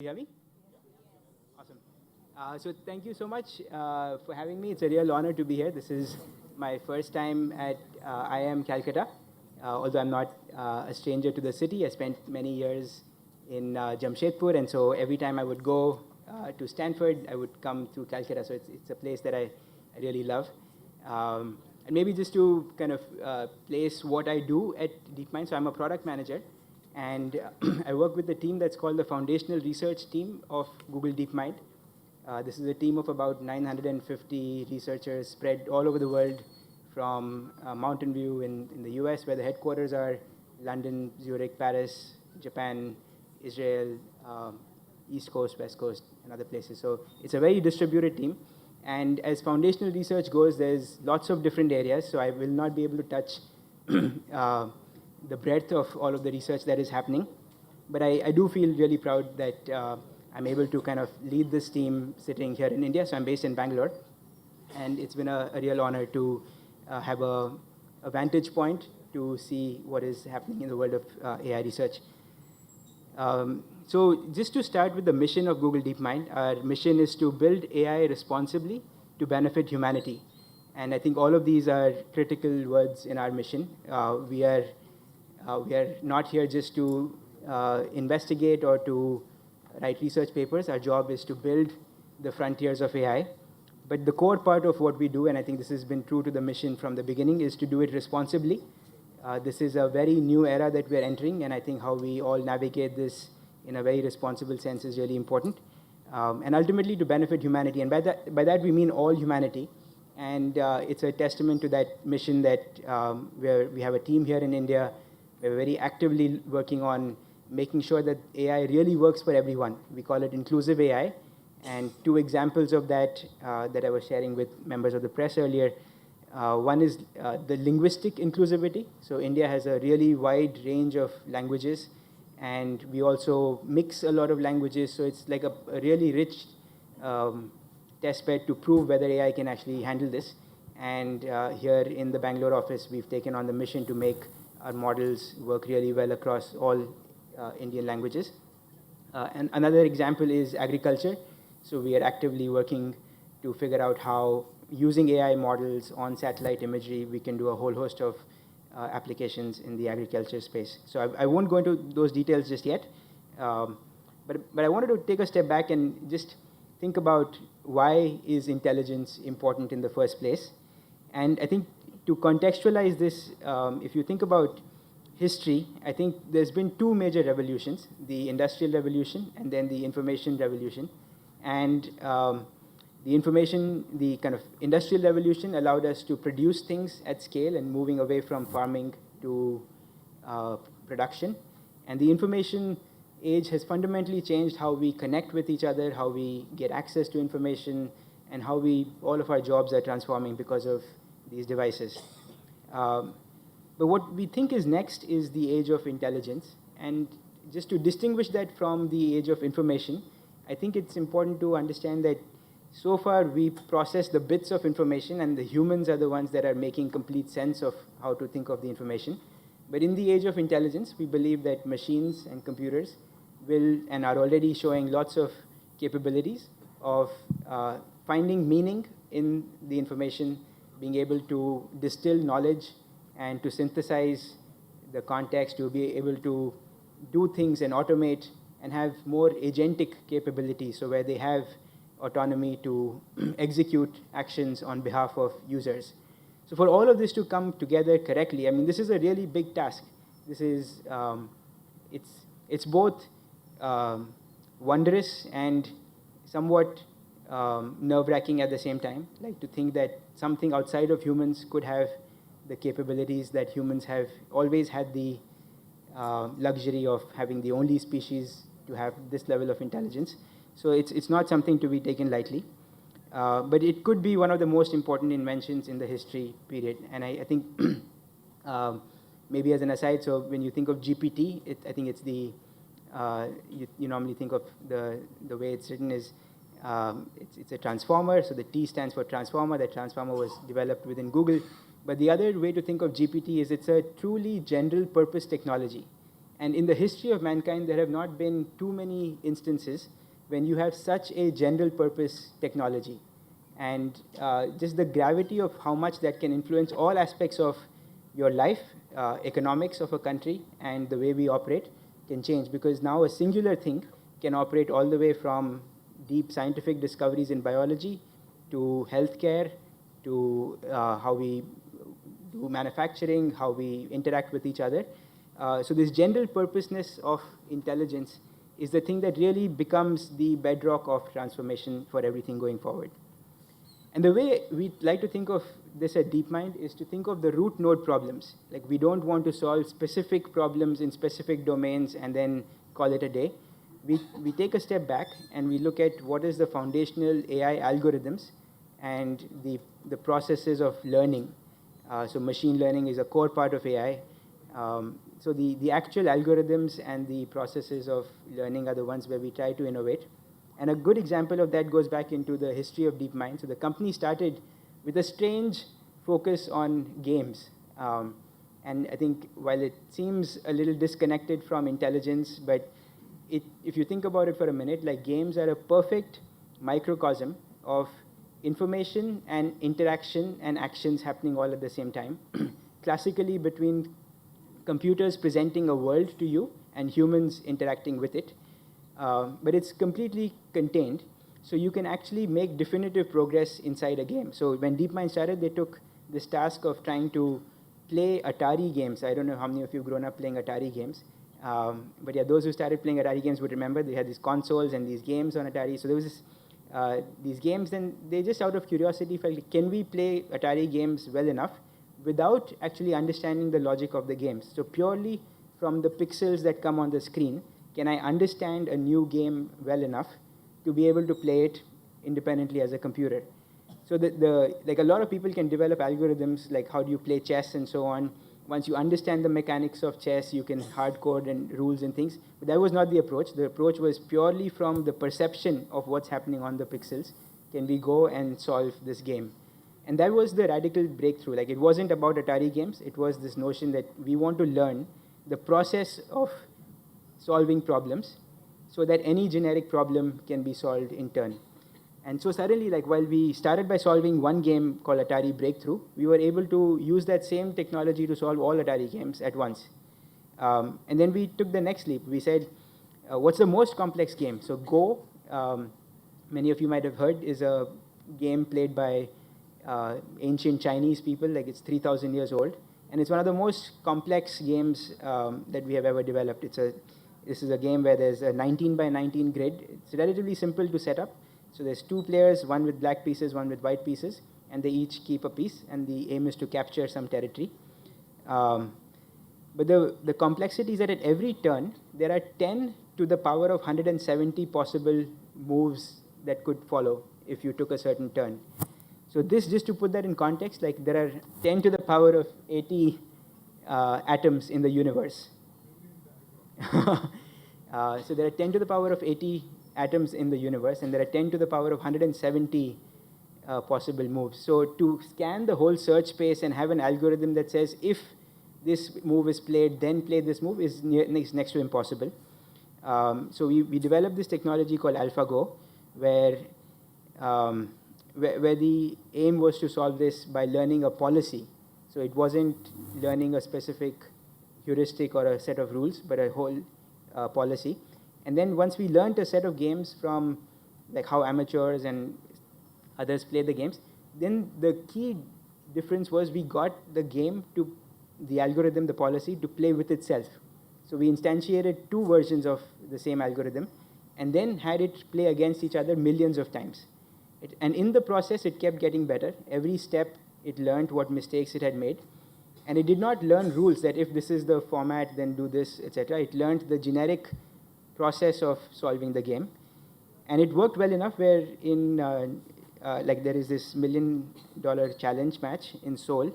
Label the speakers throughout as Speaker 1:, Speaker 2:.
Speaker 1: You hear me? Awesome. So thank you so much for having me. It's a real honor to be here. This is my first time at IIM Calcutta, although I'm not a stranger to the city. I spent many years in Jamshedpur, and so every time I would go to Stanford, I would come through Calcutta. So it's a place that I really love. And maybe just to kind of place what I do at DeepMind. So I'm a product manager. And I work with the team that's called the Foundational Research Team of Google DeepMind. This is a team of about 950 researchers spread all over the world, from Mountain View in the US, where the headquarters are, London, Zurich, Paris, Japan, Israel, East Coast, West Coast, and other places. So it's a very distributed team. And as foundational research goes, there's lots of different areas. So I will not be able to touch the breadth of all of the research that is happening. But I do feel really proud that I'm able to kind of lead this team sitting here in India. So I'm based in Bangalore. And it's been a real honor to have a vantage point to see what is happening in the world of AI research. So just to start with the mission of Google DeepMind, our mission is to build AI responsibly to benefit humanity. And I think all of these are critical words in our mission. We are not here just to investigate or to write research papers. Our job is to build the frontiers of AI. But the core part of what we do, and I think this has been true to the mission from the beginning, is to do it responsibly. This is a very new era that we're entering, and I think how we all navigate this in a very responsible sense is really important. And ultimately to benefit humanity. And by that we mean all humanity. And it's a testament to that mission that we have a team here in India. We're very actively working on making sure that AI really works for everyone. We call it inclusive AI. And two examples of that that I was sharing with members of the press earlier. One is the linguistic inclusivity. So India has a really wide range of languages. And we also mix a lot of languages. So it's like a really rich testbed to prove whether AI can actually handle this. And here in the Bangalore office, we've taken on the mission to make our models work really well across all Indian languages. And another example is agriculture. So we are actively working to figure out how, using AI models on satellite imagery, we can do a whole host of applications in the agriculture space. So I won't go into those details just yet. But I wanted to take a step back and just think about why is intelligence important in the first place. And I think to contextualize this, if you think about history, I think there's been two major revolutions, the Industrial Revolution and then the Information Revolution. And the kind of Industrial Revolution allowed us to produce things at scale and moving away from farming to production. And the information age has fundamentally changed how we connect with each other, how we get access to information, and how all of our jobs are transforming because of these devices. But what we think is next is the age of intelligence. And just to distinguish that from the age of information, I think it's important to understand that so far we process the bits of information, and the humans are the ones that are making complete sense of how to think of the information. But in the age of intelligence, we believe that machines and computers will and are already showing lots of capabilities of finding meaning in the information, being able to distill knowledge and to synthesize the context, to be able to do things and automate and have more agentic capabilities, so where they have autonomy to execute actions on behalf of users. So for all of this to come together correctly, I mean, this is a really big task. This is, it's both wondrous and somewhat nerve-wracking at the same time. Like, to think that something outside of humans could have the capabilities that humans have always had the luxury of having, the only species to have this level of intelligence. So it's not something to be taken lightly. But it could be one of the most important inventions in the history period. And I think maybe as an aside, so when you think of GPT, I think it's the, you normally think of the way it's written is, it's a transformer. So the T stands for transformer. That transformer was developed within Google. But the other way to think of GPT is it's a truly general purpose technology. And in the history of mankind, there have not been too many instances when you have such a general purpose technology. And just the gravity of how much that can influence all aspects of your life, economics of a country, and the way we operate can change, because now a singular thing can operate all the way from deep scientific discoveries in biology to healthcare, to how we do manufacturing, how we interact with each other. So this general purposeness of intelligence is the thing that really becomes the bedrock of transformation for everything going forward. And the way we like to think of this at DeepMind is to think of the root node problems. Like, we don't want to solve specific problems in specific domains and then call it a day. We take a step back and we look at what is the foundational AI algorithms and the processes of learning. So machine learning is a core part of AI. So the actual algorithms and the processes of learning are the ones where we try to innovate. And a good example of that goes back into the history of DeepMind. So the company started with a strange focus on games. And I think while it seems a little disconnected from intelligence, but if you think about it for a minute, like, games are a perfect microcosm of information and interaction and actions happening all at the same time, classically between computers presenting a world to you and humans interacting with it. But it's completely contained, so you can actually make definitive progress inside a game. So when DeepMind started, they took this task of trying to play Atari games. I don't know how many of you have grown up playing Atari games. But yeah, those who started playing Atari games would remember they had these consoles and these games on Atari. So there was these games, and they just out of curiosity felt, can we play Atari games well enough without actually understanding the logic of the games? So purely from the pixels that come on the screen, can I understand a new game well enough to be able to play it independently as a computer? So like, a lot of people can develop algorithms, like how do you play chess and so on. Once you understand the mechanics of chess, you can hard code and rules and things. But that was not the approach. The approach was purely from the perception of what's happening on the pixels. Can we go and solve this game? And that was the radical breakthrough. Like, it wasn't about Atari games. It was this notion that we want to learn the process of solving problems so that any generic problem can be solved in turn. And so suddenly, like, while we started by solving one game called Atari Breakthrough, we were able to use that same technology to solve all Atari games at once. And then we took the next leap. We said, what's the most complex game? So Go, many of you might have heard, is a game played by ancient Chinese people. Like, it's 3,000 years old. And it's one of the most complex games that we have ever developed. This is a game where there's a 19 by 19 grid. It's relatively simple to set up. So there's two players, one with black pieces, one with white pieces, and they each keep a piece, and the aim is to capture some territory. But the complexity is that at every turn, there are 10 to the power of 170 possible moves that could follow if you took a certain turn. So this, just to put that in context, like, there are 10 to the power of 80 atoms in the universe. So there are 10 to the power of 80 atoms in the universe, and there are 10 to the power of 170 possible moves. So to scan the whole search space and have an algorithm that says, if this move is played, then play this move, is next to impossible. So we developed this technology called AlphaGo, where the aim was to solve this by learning a policy. So it wasn't learning a specific heuristic or a set of rules, but a whole policy. And then once we learned a set of games from, like, how amateurs and others play the games, then the key difference was we got the game to, the algorithm, the policy, to play with itself. So we instantiated two versions of the same algorithm and then had it play against each other millions of times. And in the process, it kept getting better. Every step, it learned what mistakes it had made. And it did not learn rules that if this is the format, then do this, etc. It learned the generic process of solving the game. And it worked well enough where in, like, there is this $1 million challenge match in Seoul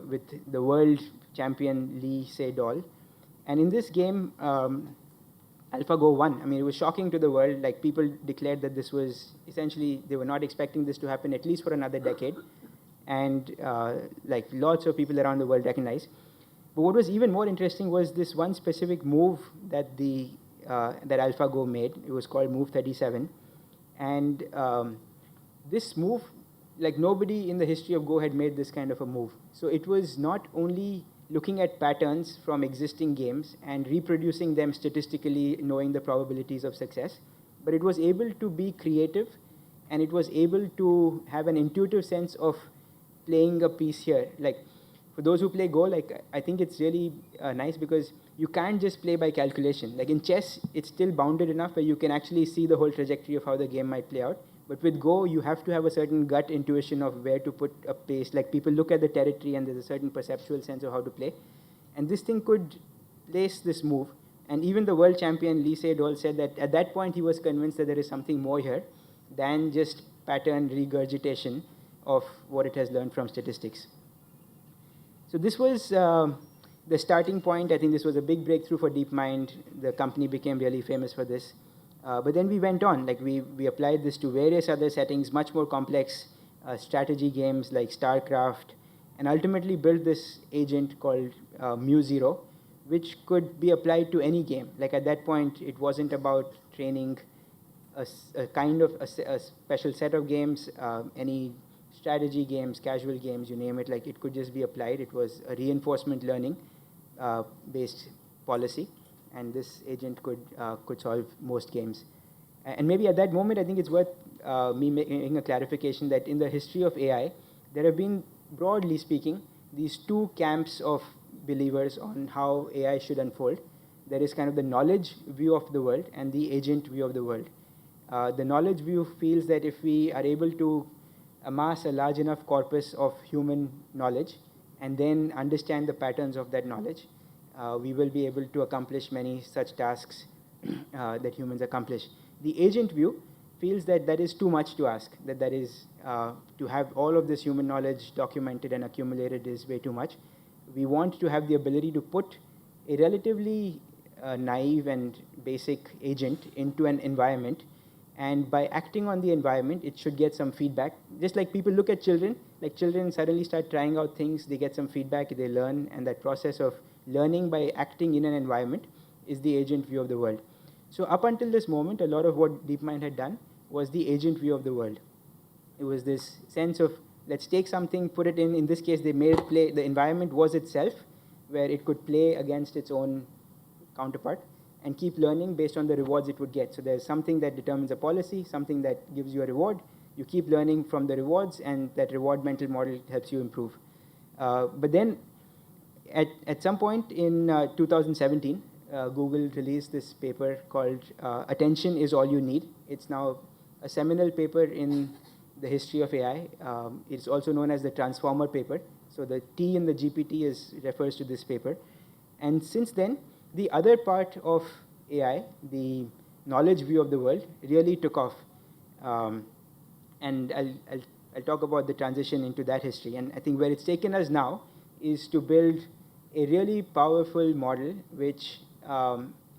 Speaker 1: with the world champion Lee Sedol. And in this game, AlphaGo won. I mean, it was shocking to the world. Like, people declared that this was, essentially, they were not expecting this to happen at least for another decade. And like, lots of people around the world recognize. But what was even more interesting was this one specific move that that AlphaGo made. It was called Move 37, and this move, like nobody in the history of Go had made this kind of a move. So it was not only looking at patterns from existing games and reproducing them statistically, knowing the probabilities of success, but it was able to be creative, and it was able to have an intuitive sense of playing a piece here. Like, for those who play Go, like, I think it's really nice because you can't just play by calculation. Like in chess, it's still bounded enough where you can actually see the whole trajectory of how the game might play out. But with Go, you have to have a certain gut intuition of where to put a pace. Like people look at the territory and there's a certain perceptual sense of how to play. And this thing could place this move. And even the world champion Lee Sedol said that at that point he was convinced that there is something more here than just pattern regurgitation of what it has learned from statistics. So this was the starting point. I think this was a big breakthrough for DeepMind. The company became really famous for this. But then we went on. Like we applied this to various other settings, much more complex strategy games like StarCraft, and ultimately built this agent called Mu0, which could be applied to any game. Like at that point, it wasn't about training a kind of a special set of games, any strategy games, casual games, you name it, like it could just be applied. It was a reinforcement learning based policy, and this agent could solve most games. And maybe at that moment, I think it's worth me making a clarification that in the history of AI, there have been, broadly speaking, these two camps of believers on how AI should unfold. There is kind of the knowledge view of the world and the agent view of the world. The knowledge view feels that if we are able to amass a large enough corpus of human knowledge and then understand the patterns of that knowledge, we will be able to accomplish many such tasks that humans accomplish. The agent view feels that that is too much to ask, that is to have all of this human knowledge documented and accumulated is way too much. We want to have the ability to put a relatively naive and basic agent into an environment, and by acting on the environment, it should get some feedback. Just like people look at children, like children suddenly start trying out things, they get some feedback, they learn, and that process of learning by acting in an environment is the agent view of the world. So up until this moment, a lot of what DeepMind had done was the agent view of the world. It was this sense of, let's take something, put it in this case, they made it play, the environment was itself, where it could play against its own counterpart, and keep learning based on the rewards it would get. So there's something that determines a policy, something that gives you a reward. You keep learning from the rewards, and that reward mental model helps you improve. But then at some point in 2017, Google released this paper called Attention is All You Need. It's now a seminal paper in the history of AI. It's also known as the Transformer paper. So the T in the GPT refers to this paper. And since then, the other part of AI, the knowledge view of the world, really took off. And I'll talk about the transition into that history. And I think where it's taken us now is to build a really powerful model which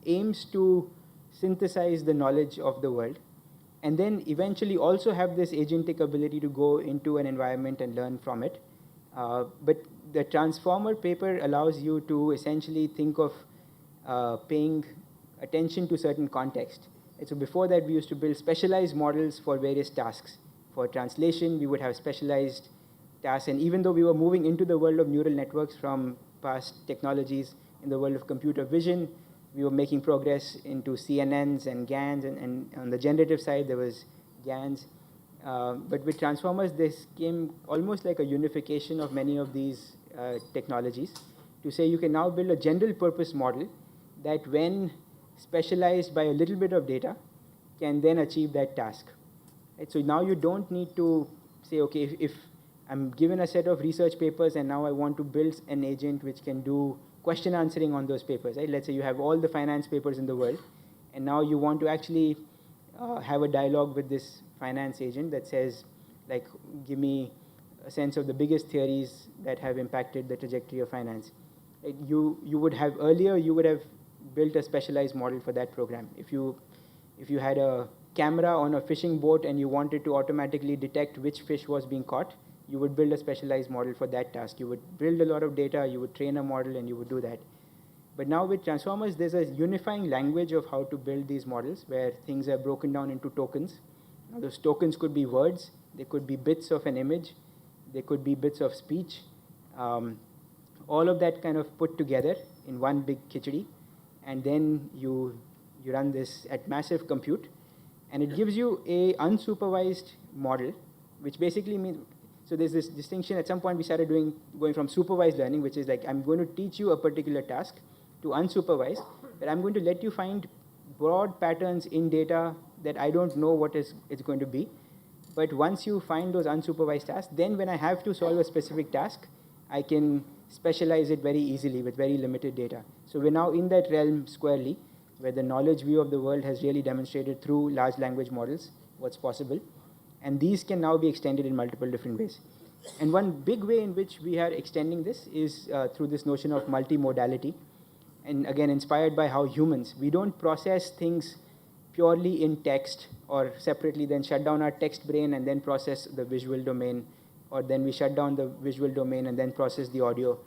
Speaker 1: aims to synthesize the knowledge of the world, and then eventually also have this agentic ability to go into an environment and learn from it. But the Transformer paper allows you to essentially think of paying attention to certain context. And so before that, we used to build specialized models for various tasks. For translation, we would have specialized tasks. And even though we were moving into the world of neural networks from past technologies, in the world of computer vision, we were making progress into CNNs and GANs. And on the generative side, there was GANs. But with transformers, this came almost like a unification of many of these technologies to say you can now build a general purpose model that, when specialized by a little bit of data, can then achieve that task. Right? So now you don't need to say, okay, if I'm given a set of research papers and now I want to build an agent which can do question answering on those papers. Right? Let's say you have all the finance papers in the world, and now you want to actually have a dialogue with this finance agent that says, like, give me a sense of the biggest theories that have impacted the trajectory of finance. Right? You would have built a specialized model for that program. If you had a camera on a fishing boat and you wanted to automatically detect which fish was being caught, you would build a specialized model for that task. You would build a lot of data, you would train a model, and you would do that. But now with transformers, there's a unifying language of how to build these models where things are broken down into tokens. Now, those tokens could be words, they could be bits of an image, they could be bits of speech. All of that kind of put together in one big khichdi, and then you run this at massive compute, and it gives you a unsupervised model, which basically means, so there's this distinction. At some point we started going from supervised learning, which is like I'm going to teach you a particular task, to unsupervised, but I'm going to let you find broad patterns in data that I don't know what it's going to be. But once you find those unsupervised tasks, then when I have to solve a specific task, I can specialize it very easily with very limited data. So we're now in that realm squarely, where the knowledge view of the world has really demonstrated through large language models what's possible. And these can now be extended in multiple different ways. And one big way in which we are extending this is through this notion of multimodality. And again, inspired by how humans, we don't process things purely in text or separately, then shut down our text brain and then process the visual domain, or then we shut down the visual domain and then process the audio.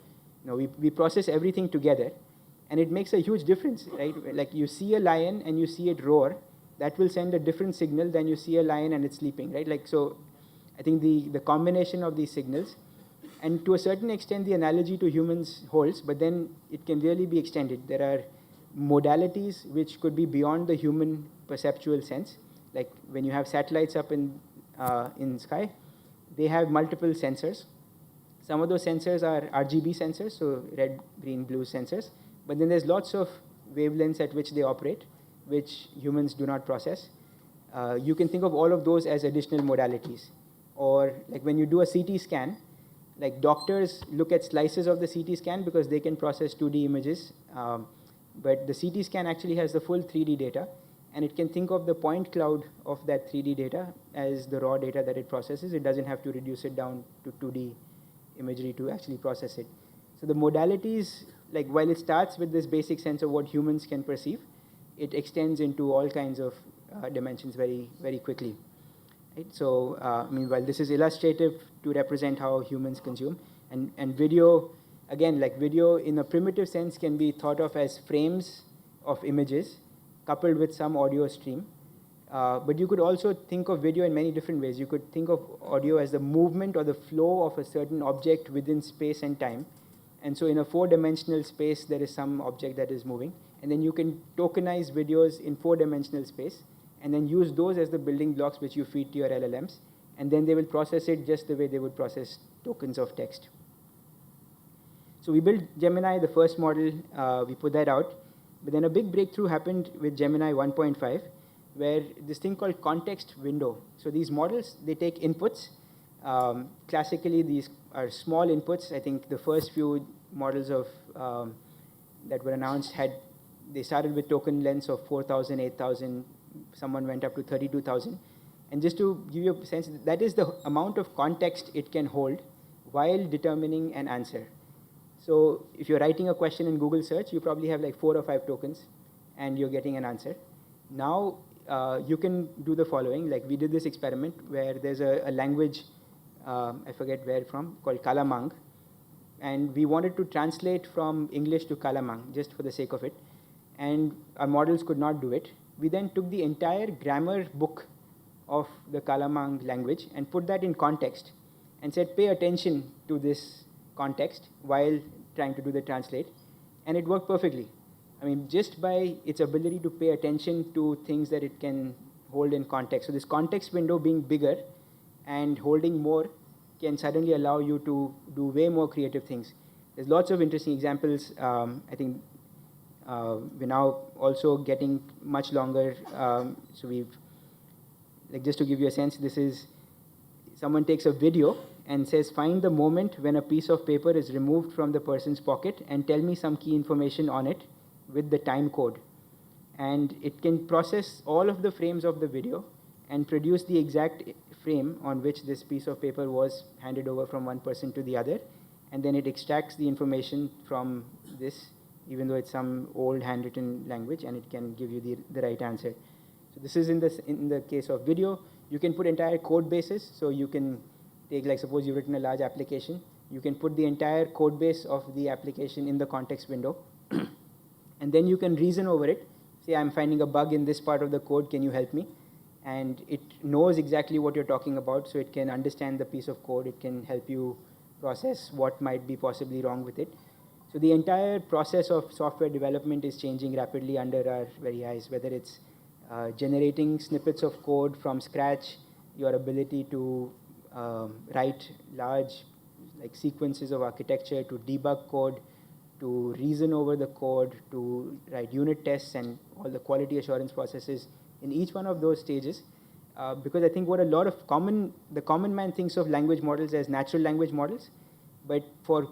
Speaker 1: No, we process everything together, and it makes a huge difference, right? Like you see a lion and you see it roar, that will send a different signal than you see a lion and it's sleeping, right? Like, so I think the combination of these signals, and to a certain extent, the analogy to humans holds, but then it can really be extended. There are modalities which could be beyond the human perceptual sense. Like when you have satellites up in sky, they have multiple sensors. Some of those sensors are RGB sensors, so red, green, blue sensors. But then there's lots of wavelengths at which they operate, which humans do not process. You can think of all of those as additional modalities. Or like when you do a CT scan, like doctors look at slices of the CT scan because they can process 2D images, but the CT scan actually has the full 3D data, and it can think of the point cloud of that 3D data as the raw data that it processes. It doesn't have to reduce it down to 2D imagery to actually process it. So the modalities, like while it starts with this basic sense of what humans can perceive, it extends into all kinds of dimensions very, very quickly. Right? So, I mean, while this is illustrative to represent how humans consume, and video, again, like video in a primitive sense can be thought of as frames of images coupled with some audio stream. But you could also think of video in many different ways. You could think of audio as the movement or the flow of a certain object within space and time. And so in a 4-dimensional space, there is some object that is moving. And then you can tokenize videos in 4-dimensional space, and then use those as the building blocks which you feed to your LLMs, and then they will process it just the way they would process tokens of text. So we built Gemini, the first model, we put that out, but then a big breakthrough happened with Gemini 1.5, where this thing called context window. So these models, they take inputs. Classically, these are small inputs. I think the first few models of that were announced they started with token lengths of 4,000, 8,000, someone went up to 32,000. And just to give you a sense, that is the amount of context it can hold while determining an answer. So if you're writing a question in Google search, you probably have like 4 or 5 tokens, and you're getting an answer. Now you can do the following. Like we did this experiment where there's a language, I forget where from, called Kalamang. And we wanted to translate from English to Kalamang, just for the sake of it. And our models could not do it. We then took the entire grammar book of the Kalamang language and put that in context and said, pay attention to this context while trying to do the translate. And it worked perfectly. I mean, just by its ability to pay attention to things that it can hold in context. So this context window being bigger and holding more can suddenly allow you to do way more creative things. There's lots of interesting examples. I think we're now also getting much longer. So we've, like just to give you a sense, this is, someone takes a video and says, find the moment when a piece of paper is removed from the person's pocket and tell me some key information on it with the time code. And it can process all of the frames of the video and produce the exact frame on which this piece of paper was handed over from one person to the other. And then it extracts the information from this, even though it's some old handwritten language, and it can give you the right answer. So this is in the case of video. You can put entire code bases, so you can take, like, suppose you've written a large application, you can put the entire code base of the application in the context window, and then you can reason over it. Say, I'm finding a bug in this part of the code, can you help me? And it knows exactly what you're talking about, so it can understand the piece of code, it can help you process what might be possibly wrong with it. So the entire process of software development is changing rapidly under our very eyes, whether it's generating snippets of code from scratch, your ability to write large, like, sequences of architecture, to debug code, to reason over the code, to write unit tests and all the quality assurance processes in each one of those stages. Because I think what a lot of the common man thinks of language models as natural language models, but for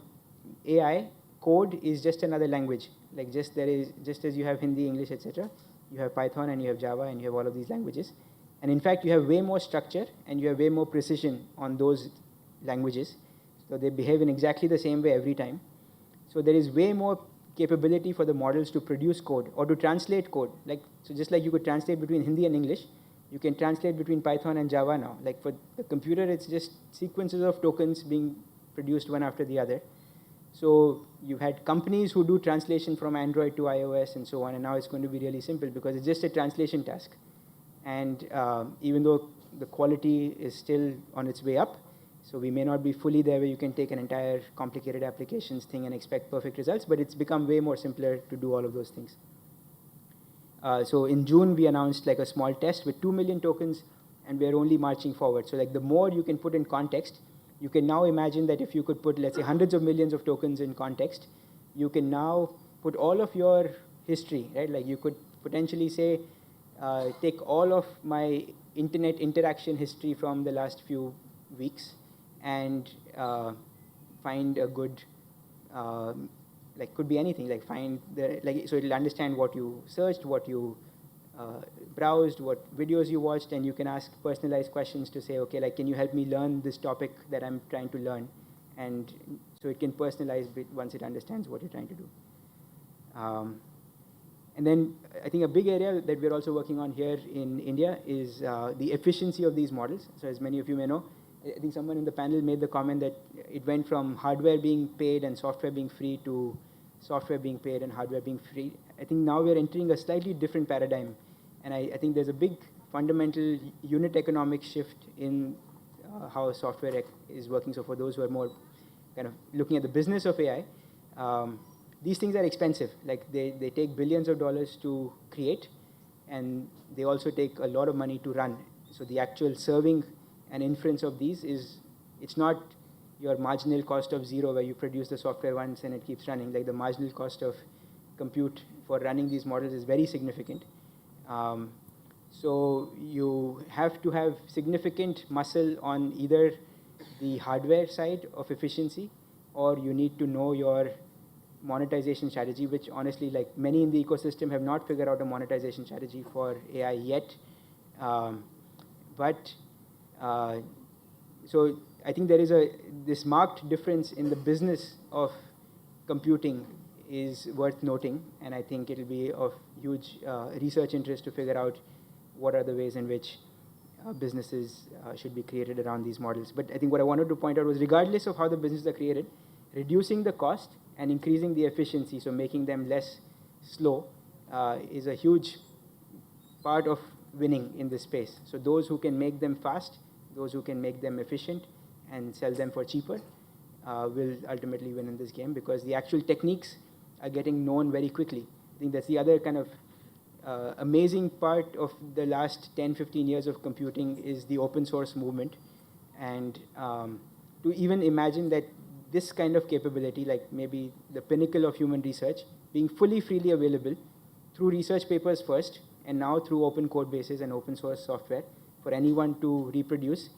Speaker 1: AI, code is just another language. Like, just as you have Hindi, English, etc., you have Python and you have Java and you have all of these languages. And in fact, you have way more structure and you have way more precision on those languages. So they behave in exactly the same way every time. So there is way more capability for the models to produce code or to translate code. So just like you could translate between Hindi and English, you can translate between Python and Java now. Like, for the computer, it's just sequences of tokens being produced one after the other. So you've had companies who do translation from Android to iOS and so on, and now it's going to be really simple because it's just a translation task. And even though the quality is still on its way up, so we may not be fully there where you can take an entire complicated applications thing and expect perfect results, but it's become way more simpler to do all of those things. So in June, we announced, like, a small test with 2 million tokens, and we're only marching forward. So, like, the more you can put in context, you can now imagine that if you could put, let's say, hundreds of millions of tokens in context, you can now put all of your history, right? Like, you could potentially say, take all of my internet interaction history from the last few weeks and find a good, like, could be anything, like, find the, like, so it'll understand what you searched, what you browsed, what videos you watched, and you can ask personalized questions to say, okay, like, can you help me learn this topic that I'm trying to learn? And so it can personalize it once it understands what you're trying to do. And then I think a big area that we're also working on here in India is the efficiency of these models. So as many of you may know, I think someone in the panel made the comment that it went from hardware being paid and software being free to software being paid and hardware being free. I think now we're entering a slightly different paradigm. And I think there's a big fundamental unit economic shift in how software is working. So for those who are more kind of looking at the business of AI, these things are expensive. Like, they take billions of dollars to create, and they also take a lot of money to run. So the actual serving and inference of these it's not your marginal cost of zero where you produce the software once and it keeps running. Like, the marginal cost of compute for running these models is very significant. So you have to have significant muscle on either the hardware side of efficiency, or you need to know your monetization strategy, which honestly, like, many in the ecosystem have not figured out a monetization strategy for AI yet. So I think there is this marked difference in the business of computing is worth noting, and I think it'll be of huge research interest to figure out what are the ways in which businesses should be created around these models. But I think what I wanted to point out was, regardless of how the businesses are created, reducing the cost and increasing the efficiency, so making them less slow, is a huge part of winning in this space. So those who can make them fast, those who can make them efficient and sell them for cheaper, will ultimately win in this game, because the actual techniques are getting known very quickly. I think that's the other kind of amazing part of the last 10, 15 years of computing is the open source movement. And to even imagine that this kind of capability, like maybe the pinnacle of human research, being fully freely available through research papers first, and now through open code bases and open source software for anyone to reproduce,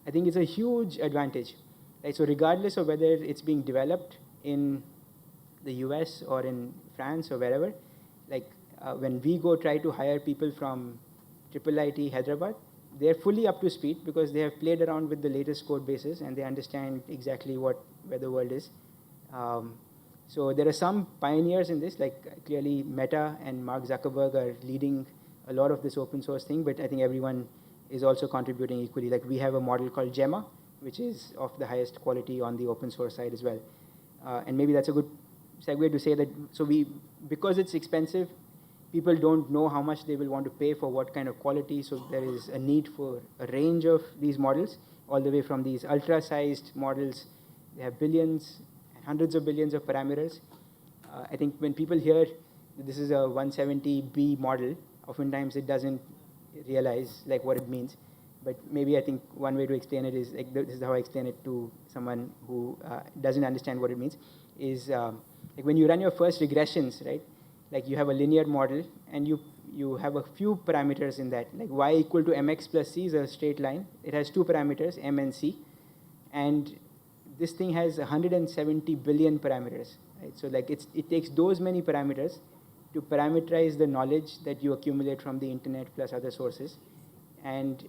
Speaker 1: I think it's a huge advantage. Right? So regardless of whether it's being developed in the US or in France or wherever, like when we go try to hire people from IIIT Hyderabad, they're fully up to speed because they have played around with the latest code bases and they understand exactly where the world is. So there are some pioneers in this, like clearly Meta and Mark Zuckerberg are leading a lot of this open source thing, but I think everyone is also contributing equally. Like we have a model called Gemma, which is of the highest quality on the open source side as well. And maybe that's a good segue to say that, so because it's expensive, people don't know how much they will want to pay for what kind of quality, so there is a need for a range of these models, all the way from these ultra-sized models. They have billions, hundreds of billions of parameters. I think when people hear this is a 170B model, oftentimes it doesn't realize like what it means. But maybe I think one way to explain it is, like, this is how I explain it to someone who doesn't understand what it means, is like when you run your first regressions, right? Like you have a linear model and you have a few parameters in that, like y equal to mx plus c is a straight line. It has two parameters, m and c. And this thing has 170 billion parameters, right? So like it takes those many parameters to parameterize the knowledge that you accumulate from the internet plus other sources. And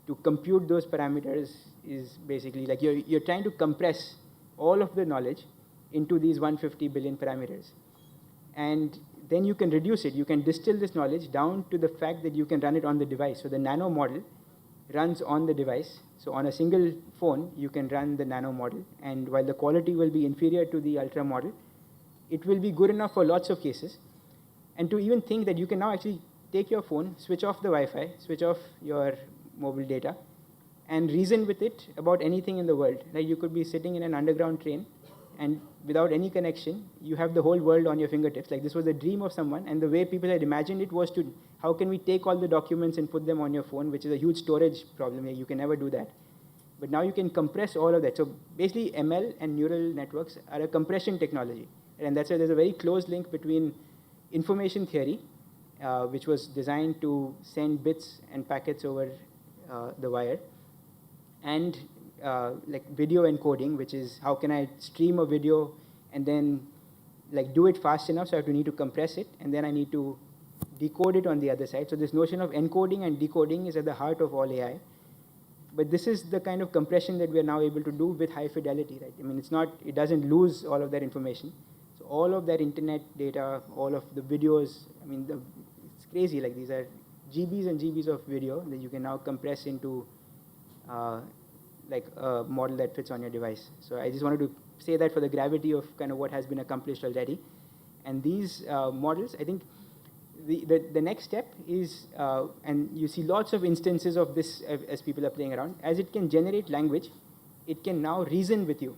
Speaker 1: to compute those parameters is basically like you're trying to compress all of the knowledge into these 150 billion parameters. And then you can reduce it. You can distill this knowledge down to the fact that you can run it on the device. So the nano model runs on the device. So on a single phone, you can run the nano model. And while the quality will be inferior to the ultra model, it will be good enough for lots of cases. And to even think that you can now actually take your phone, switch off the Wi-Fi, switch off your mobile data, and reason with it about anything in the world. Like you could be sitting in an underground train, and without any connection, you have the whole world on your fingertips. Like this was a dream of someone, and the way people had imagined it was to, how can we take all the documents and put them on your phone, which is a huge storage problem. You can never do that. But now you can compress all of that. So basically ML and neural networks are a compression technology. And that's why there's a very close link between information theory, which was designed to send bits and packets over the wire, and like video encoding, which is how can I stream a video and then like do it fast enough, so I need to compress it, and then I need to decode it on the other side. So this notion of encoding and decoding is at the heart of all AI. But this is the kind of compression that we are now able to do with high fidelity, right? I mean, it doesn't lose all of that information. So all of that internet data, all of the videos, I mean, it's crazy. Like these are GBs and GBs of video that you can now compress into like a model that fits on your device. So I just wanted to say that for the gravity of kind of what has been accomplished already. And these models, I think the next step is, and you see lots of instances of this as people are playing around, as it can generate language, it can now reason with you.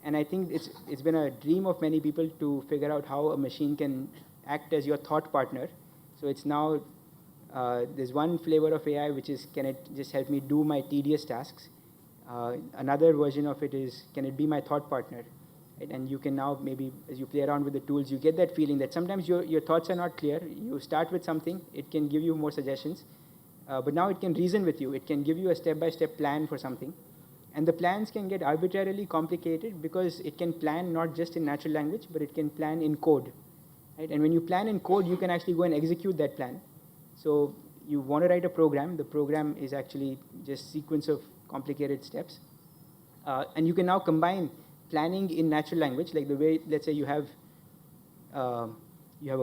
Speaker 1: And I think it's been a dream of many people to figure out how a machine can act as your thought partner. So it's now, there's one flavor of AI which is, can it just help me do my tedious tasks? Another version of it is, can it be my thought partner? Right? And you can now, maybe as you play around with the tools, you get that feeling that sometimes your thoughts are not clear. You start with something, it can give you more suggestions, but now it can reason with you. It can give you a step-by-step plan for something. And the plans can get arbitrarily complicated because it can plan not just in natural language, but it can plan in code. Right? And when you plan in code, you can actually go and execute that plan. So you want to write a program. The program is actually just sequence of complicated steps. And you can now combine planning in natural language, like the way, let's say you have a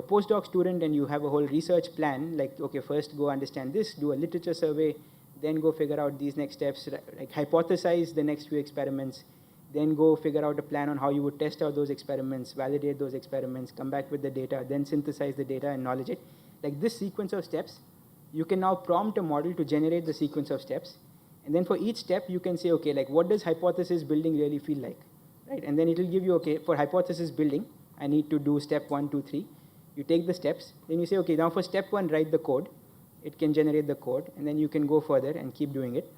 Speaker 1: postdoc student and you have a whole research plan, like, okay, first go understand this, do a literature survey, then go figure out these next steps, like hypothesize the next few experiments, then go figure out a plan on how you would test out those experiments, validate those experiments, come back with the data, then synthesize the data and knowledge it. Like this sequence of steps, you can now prompt a model to generate the sequence of steps. And then for each step, you can say, okay, like what does hypothesis building really feel like? Right? And then it will give you, okay, for hypothesis building, I need to do step 1, 2, 3. You take the steps, then you say, okay, now for step 1, write the code. It can generate the code, and then you can go further and keep doing it.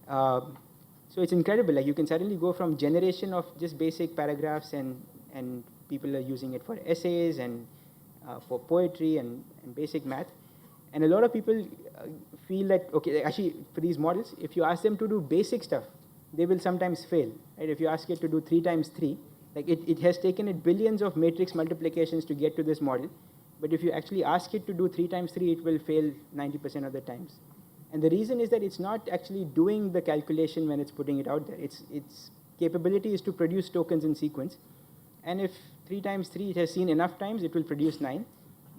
Speaker 1: So it's incredible. Like you can suddenly go from generation of just basic paragraphs, and people are using it for essays and for poetry and basic math. And a lot of people feel that, okay, actually for these models, if you ask them to do basic stuff, they will sometimes fail. Right? If you ask it to do 3 times 3, like it has taken it billions of matrix multiplications to get to this model. But if you actually ask it to do 3 times 3, it will fail 90% of the times. And the reason is that it's not actually doing the calculation when it's putting it out there. Its capability is to produce tokens in sequence. And if 3 times 3 it has seen enough times, it will produce 9.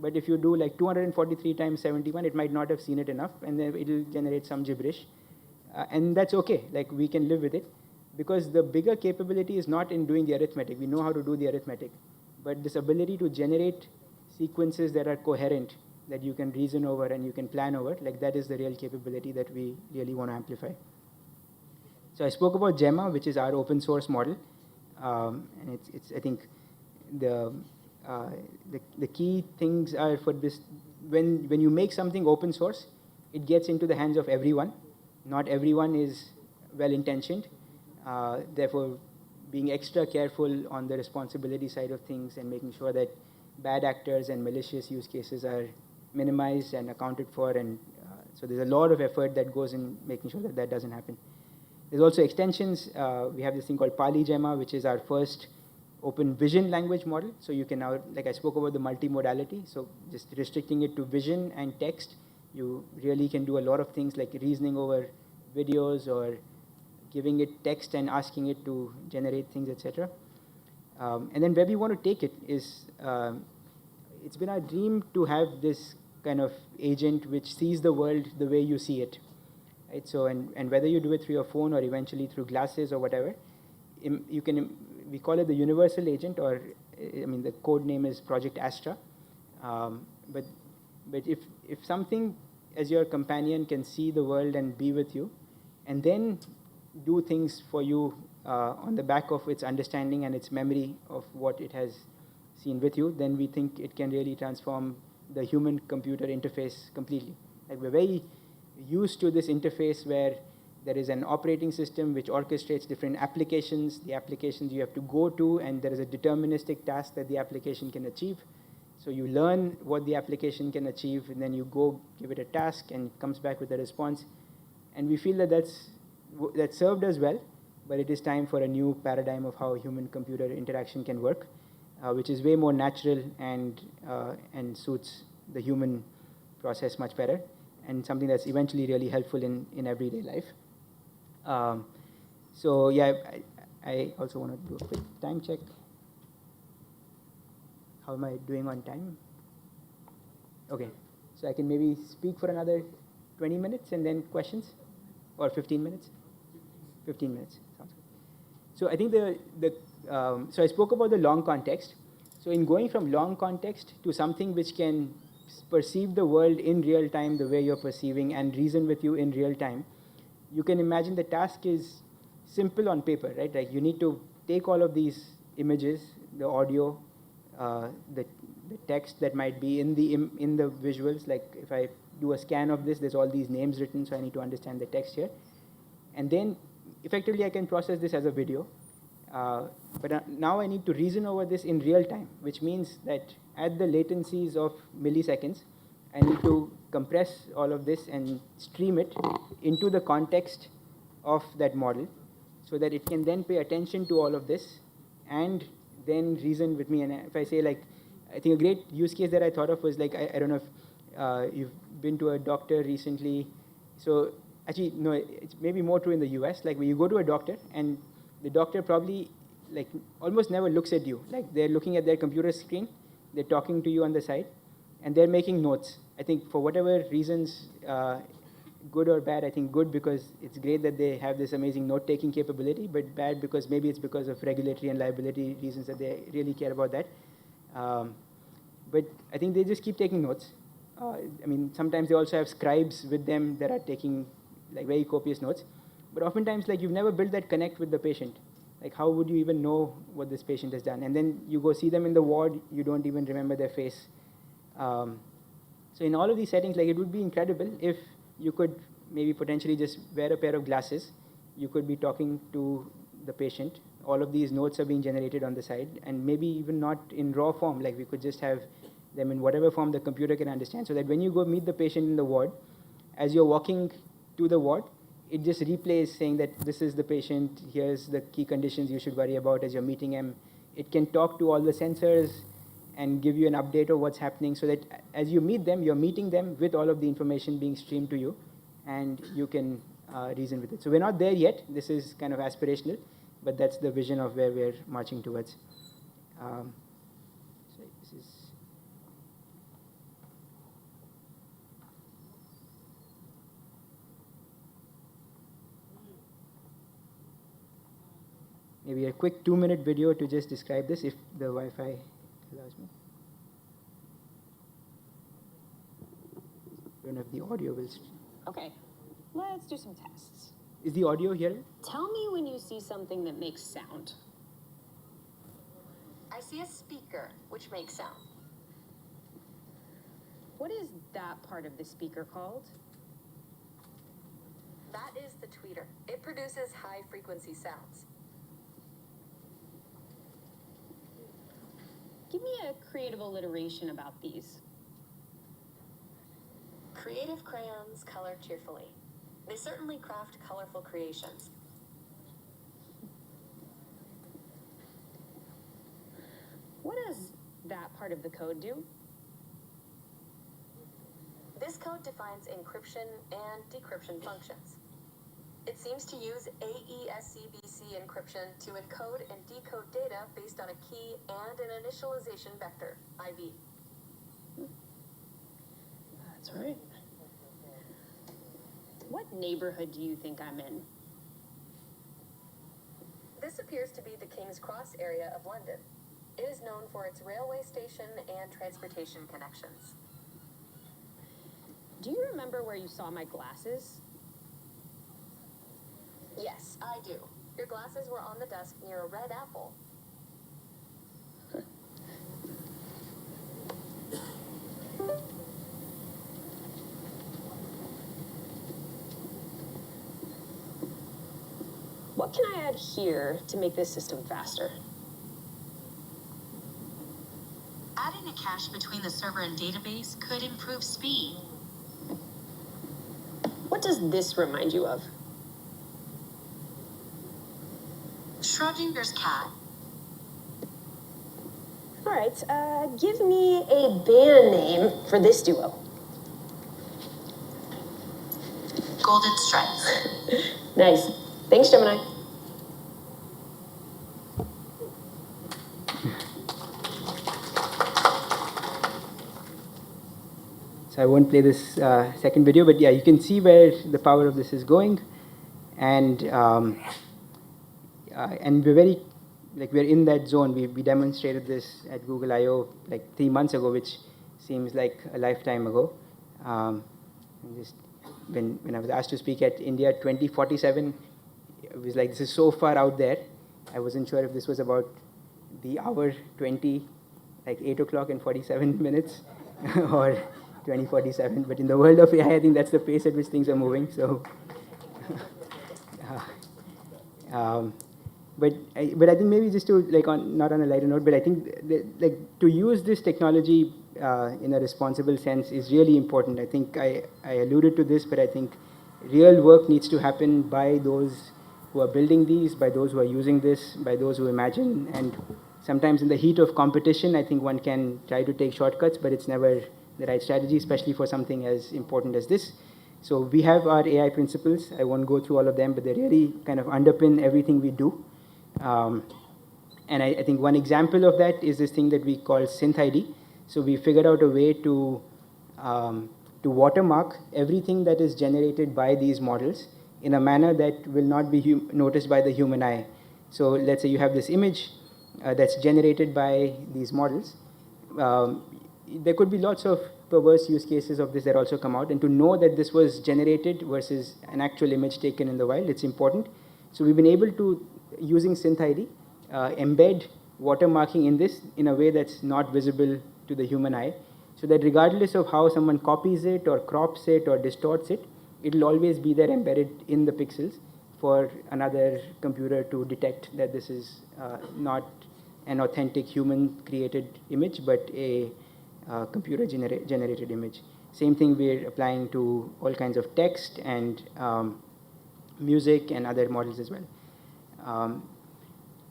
Speaker 1: But if you do like 243 times 71, it might not have seen it enough, and then it will generate some gibberish. And that's okay. Like, we can live with it, because the bigger capability is not in doing the arithmetic. We know how to do the arithmetic, but this ability to generate sequences that are coherent, that you can reason over and you can plan over, like, that is the real capability that we really want to amplify. So I spoke about Gemma, which is our open source model, and it's I think the, the key things are for this: when you make something open source, it gets into the hands of everyone. Not everyone is well intentioned, therefore being extra careful on the responsibility side of things and making sure that bad actors and malicious use cases are minimized and accounted for, and so there's a lot of effort that goes in making sure that that doesn't happen. There's also extensions. We have this thing called PalyGemma, which is our first open vision language model. So you can now, like I spoke about the multimodality, so just restricting it to vision and text, you really can do a lot of things like reasoning over videos or giving it text and asking it to generate things, etc. And then where we want to take it is, it's been our dream to have this kind of agent which sees the world the way you see it. Right? So, and whether you do it through your phone or eventually through glasses or whatever, you can, we call it the universal agent, or I mean the code name is Project Astra. But if something as your companion can see the world and be with you, and then do things for you on the back of its understanding and its memory of what it has seen with you, then we think it can really transform the human-computer interface completely. Like, we're very used to this interface where there is an operating system which orchestrates different applications, the applications you have to go to, and there is a deterministic task that the application can achieve. So you learn what the application can achieve, and then you go give it a task, and it comes back with a response. And we feel that that served us well, but it is time for a new paradigm of how human-computer interaction can work, which is way more natural and suits the human process much better, and something that's eventually really helpful in everyday life. So yeah, I also want to do a quick time check. How am I doing on time? Okay, so I can maybe speak for another 20 minutes and then questions, or 15 minutes? 15 minutes, sounds good. So I think so I spoke about the long context. So in going from long context to something which can perceive the world in real time the way you're perceiving and reason with you in real time, you can imagine the task is simple on paper, right? Like, you need to take all of these images, the audio, the text that might be in the visuals. Like, if I do a scan of this, there's all these names written, so I need to understand the text here. And then effectively I can process this as a video. But now I need to reason over this in real time, which means that at the latencies of milliseconds, I need to compress all of this and stream it into the context of that model, so that it can then pay attention to all of this and then reason with me. And if I say, like, I think a great use case that I thought of was, like, I don't know if you've been to a doctor recently. So actually, no, it's maybe more true in the US. Like, when you go to a doctor, and the doctor probably, like, almost never looks at you. Like, they're looking at their computer screen, they're talking to you on the side, and they're making notes. I think for whatever reasons, good or bad, I think good because it's great that they have this amazing note-taking capability, but bad because maybe it's because of regulatory and liability reasons that they really care about that. But I think they just keep taking notes. I mean, sometimes they also have scribes with them that are taking, like, very copious notes. But oftentimes, like, you've never built that connect with the patient. Like, how would you even know what this patient has done? And then you go see them in the ward, you don't even remember their face. So in all of these settings, like, it would be incredible if you could maybe potentially just wear a pair of glasses. You could be talking to the patient. All of these notes are being generated on the side, and maybe even not in raw form. Like, we could just have them in whatever form the computer can understand, so that when you go meet the patient in the ward, as you're walking to the ward, it just replays saying that this is the patient, here's the key conditions you should worry about as you're meeting him. It can talk to all the sensors and give you an update of what's happening, so that as you meet them, you're meeting them with all of the information being streamed to you, and you can reason with it. So we're not there yet. This is kind of aspirational, but that's the vision of where we're marching towards. So this is... maybe a quick 2-minute video to just describe this, if the Wi-Fi allows me. I don't know if the audio will.
Speaker 2: Okay, let's do some tests.
Speaker 1: Is the audio here?
Speaker 2: Tell me when you see something that makes sound.
Speaker 3: I see a speaker, which makes sound.
Speaker 2: What is that part of the speaker called?
Speaker 3: That is the tweeter. It produces high-frequency sounds.
Speaker 2: Give me a creative alliteration about these.
Speaker 3: Creative crayons color cheerfully. They certainly craft colorful creations.
Speaker 2: What does that part of the code do?
Speaker 3: This code defines encryption and decryption functions. It seems to use AES-CBC encryption to encode and decode data based on a key and an initialization vector, IV.
Speaker 2: That's right. What neighborhood do you think I'm in?
Speaker 3: This appears to be the King's Cross area of London. It is known for its railway station and transportation connections.
Speaker 2: Do you remember where you saw my glasses?
Speaker 3: Yes, I do. Your glasses were on the desk near a red apple.
Speaker 2: What can I add here to make this system faster?
Speaker 3: Adding a cache between the server and database could improve speed.
Speaker 2: What does this remind you of?
Speaker 3: Schrodinger's cat.
Speaker 2: All right, give me a band name for this duo.
Speaker 3: Golden Stripes.
Speaker 2: Nice. Thanks, Gemini.
Speaker 1: So I won't play this second video, but yeah, you can see where the power of this is going, and we're very, like, we're in that zone. We demonstrated this at Google I/O like 3 months ago, which seems like a lifetime ago. Just when I was asked to speak at India 2047, it was like, this is so far out there. I wasn't sure if this was about the hour 20, like 8 o'clock and 47 minutes, or 2047. But in the world of AI, I think that's the pace at which things are moving. So, but I think maybe just to, like, not on a lighter note, but I think like to use this technology in a responsible sense is really important. I think I alluded to this, but I think real work needs to happen by those who are building these, by those who are using this, by those who imagine. And sometimes in the heat of competition, I think one can try to take shortcuts, but it's never the right strategy, especially for something as important as this. So we have our AI principles. I won't go through all of them, but they really kind of underpin everything we do. And I think one example of that is this thing that we call SynthID. So we figured out a way to watermark everything that is generated by these models in a manner that will not be noticed by the human eye. So let's say you have this image that's generated by these models. There could be lots of perverse use cases of this that also come out, and to know that this was generated versus an actual image taken in the wild, it's important. So we've been able to, using SynthID, embed watermarking in this in a way that's not visible to the human eye, so that regardless of how someone copies it or crops it or distorts it, it'll always be there embedded in the pixels for another computer to detect that this is not an authentic human-created image, but a computer-generated image. Same thing we're applying to all kinds of text and music and other models as well.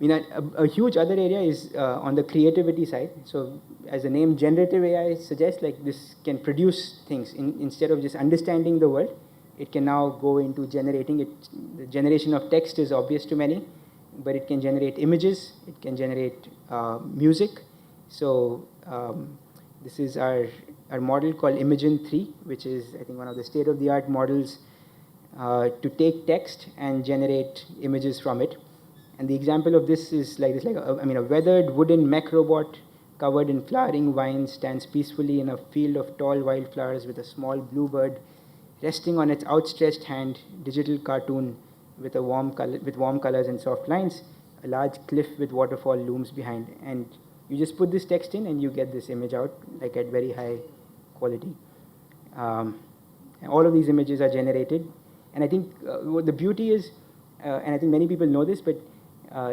Speaker 1: A huge other area is on the creativity side. So as the name generative AI suggests, like, this can produce things. Instead of just understanding the world, it can now go into generating it. The generation of text is obvious to many, but it can generate images, it can generate music. So this is our model called Imagen 3, which is, I think, one of the state-of-the-art models to take text and generate images from it. And the example of this is like this, a weathered wooden mech robot covered in flowering vines stands peacefully in a field of tall wildflowers with a small bluebird resting on its outstretched hand, digital cartoon with warm colors and soft lines. A large cliff with waterfall looms behind, and you just put this text in and you get this image out like at very high quality. And all of these images are generated, and I think what the beauty is, and I think many people know this, but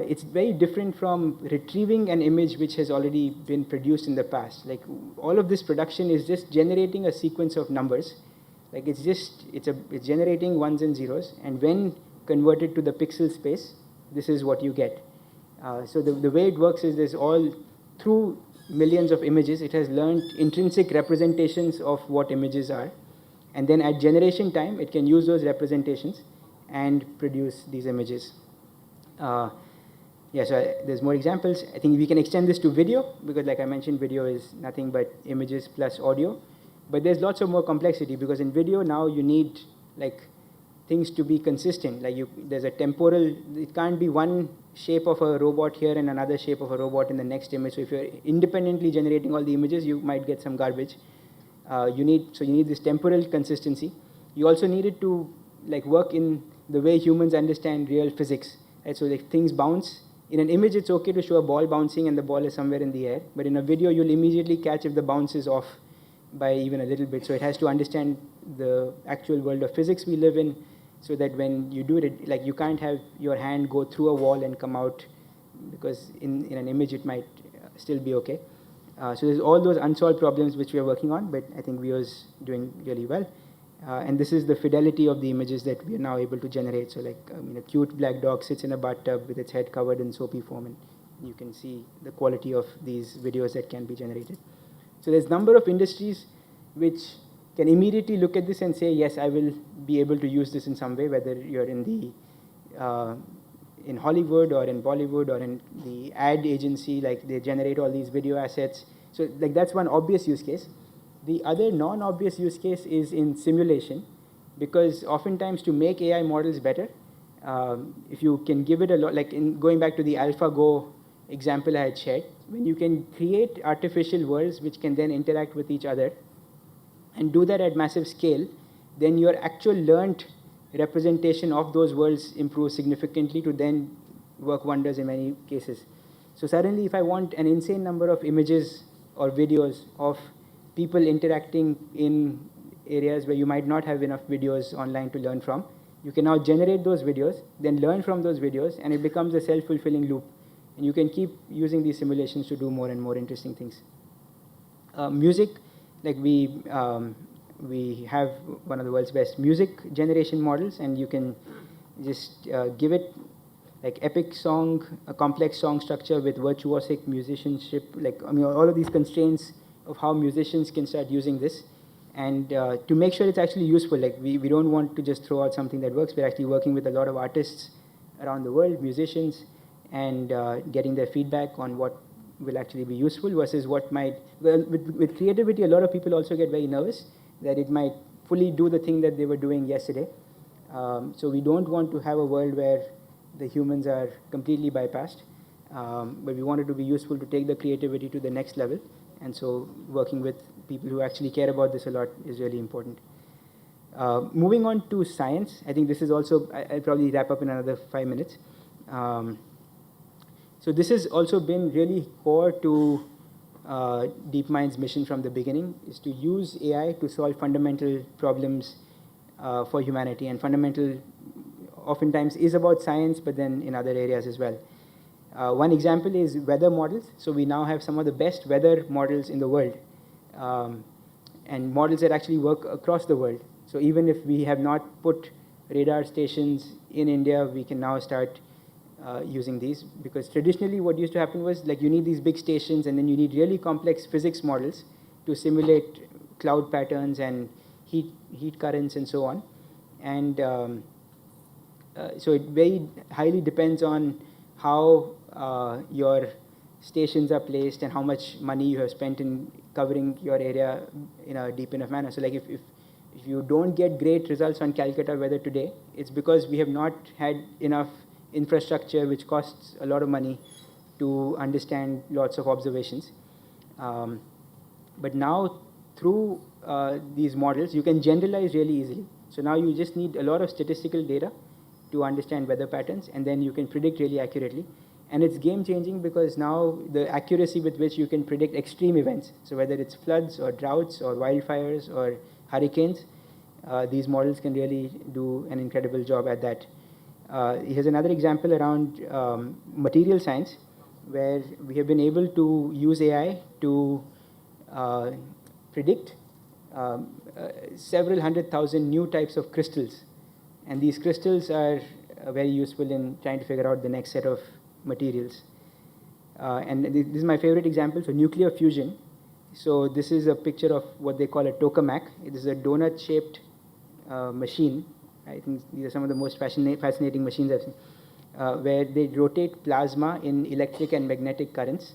Speaker 1: it's very different from retrieving an image which has already been produced in the past. Like all of this production is just generating a sequence of numbers. Like it's generating ones and zeros, and when converted to the pixel space, this is what you get. So the way it works is through millions of images, it has learned intrinsic representations of what images are. And then at generation time, it can use those representations and produce these images. So there's more examples. I think we can extend this to video, because like I mentioned, video is nothing but images plus audio. But there's lots of more complexity, because in video now you need like things to be consistent. Like there's a temporal, it can't be one shape of a robot here and another shape of a robot in the next image. So if you're independently generating all the images, you might get some garbage. You need this temporal consistency. You also need it to like work in the way humans understand real physics. Right? So like things bounce. In an image, it's okay to show a ball bouncing and the ball is somewhere in the air. But in a video, you'll immediately catch if the bounce is off by even a little bit. So it has to understand the actual world of physics we live in, so that when you do it, like you can't have your hand go through a wall and come out, because in an image it might still be okay. So there's all those unsolved problems which we are working on, but I think we are doing really well. And this is the fidelity of the images that we are now able to generate. So like a cute black dog sits in a bathtub with its head covered in soapy foam, and you can see the quality of these videos that can be generated. So there's a number of industries which can immediately look at this and say, yes, I will be able to use this in some way, whether you're in Hollywood or in Bollywood or in the ad agency, like they generate all these video assets. So like that's one obvious use case. The other non-obvious use case is in simulation, because oftentimes to make AI models better, if you can give it a lot, like in going back to the AlphaGo example I had shared, when you can create artificial worlds which can then interact with each other and do that at massive scale, then your actual learned representation of those worlds improves significantly to then work wonders in many cases. So suddenly, if I want an insane number of images or videos of people interacting in areas where you might not have enough videos online to learn from, you can now generate those videos, then learn from those videos, and it becomes a self-fulfilling loop. And you can keep using these simulations to do more and more interesting things. Music, like we have one of the world's best music generation models, and you can just give it like epic song, a complex song structure with virtuosic musicianship, all of these constraints of how musicians can start using this. And to make sure it's actually useful, like we don't want to just throw out something that works. We're actually working with a lot of artists around the world, musicians, and getting their feedback on what will actually be useful versus what might, well, with creativity, a lot of people also get very nervous that it might fully do the thing that they were doing yesterday. So we don't want to have a world where the humans are completely bypassed, but we want it to be useful to take the creativity to the next level. And so working with people who actually care about this a lot is really important. Moving on to science, I think this is also, I'll probably wrap up in another 5 minutes. So this has also been really core to DeepMind's mission from the beginning, is to use AI to solve fundamental problems for humanity. And fundamental oftentimes is about science, but then in other areas as well. One example is weather models. So we now have some of the best weather models in the world, and models that actually work across the world. So even if we have not put radar stations in India, we can now start using these, because traditionally what used to happen was like you need these big stations and then you need really complex physics models to simulate cloud patterns and heat currents and so on. And so it very highly depends on how your stations are placed and how much money you have spent in covering your area in a deep enough manner. So like if you don't get great results on Calcutta weather today, it's because we have not had enough infrastructure which costs a lot of money to understand lots of observations. But now through these models, you can generalize really easily. So now you just need a lot of statistical data to understand weather patterns, and then you can predict really accurately. And it's game changing because now the accuracy with which you can predict extreme events, so whether it's floods or droughts or wildfires or hurricanes, these models can really do an incredible job at that. Here's another example around material science, where we have been able to use AI to predict several 100,000 new types of crystals. And these crystals are very useful in trying to figure out the next set of materials. And this is my favorite example, so nuclear fusion. So this is a picture of what they call a tokamak. It is a donut-shaped machine. I think these are some of the most fascinating machines I've seen, where they rotate plasma in electric and magnetic currents.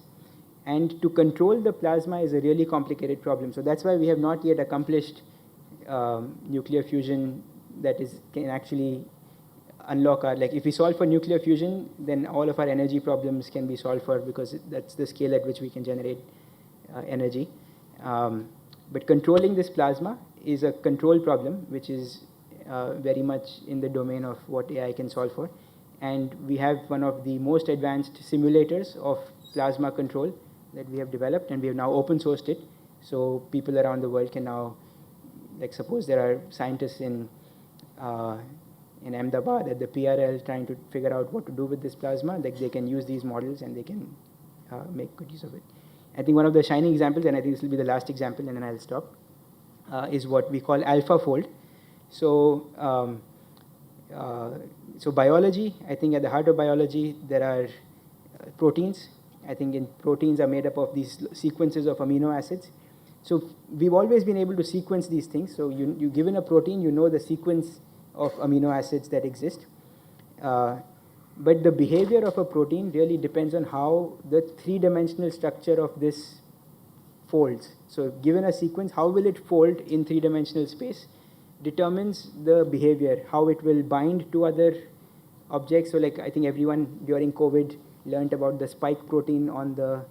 Speaker 1: And to control the plasma is a really complicated problem. So that's why we have not yet accomplished nuclear fusion that can actually unlock our, like if we solve for nuclear fusion, then all of our energy problems can be solved for, because that's the scale at which we can generate energy. But controlling this plasma is a control problem, which is very much in the domain of what AI can solve for. And we have one of the most advanced simulators of plasma control that we have developed, and we have now open sourced it. So people around the world can now, like suppose there are scientists in Ahmedabad at the PRL trying to figure out what to do with this plasma, like they can use these models and they can make good use of it. I think one of the shining examples, and I think this will be the last example and then I'll stop, is what we call AlphaFold. So, so biology, I think at the heart of biology, there are proteins. I think proteins are made up of these sequences of amino acids. So we've always been able to sequence these things. So you given a protein, you know the sequence of amino acids that exist. But the behavior of a protein really depends on how the three-dimensional structure of this folds. So given a sequence, how will it fold in three-dimensional space determines the behavior, how it will bind to other objects. So like I think everyone during COVID learned about the spike protein on the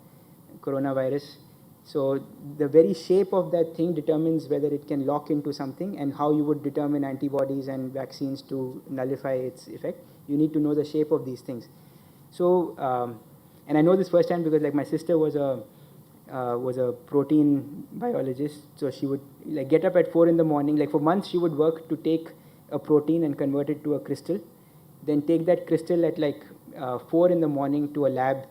Speaker 1: coronavirus. So the very shape of that thing determines whether it can lock into something, and how you would determine antibodies and vaccines to nullify its effect. You need to know the shape of these things. So, and I know this firsthand because like my sister was a protein biologist. So she would like get up at 4 in the morning. Like for months she would work to take a protein and convert it to a crystal. Then take that crystal at like 4 in the morning to a lab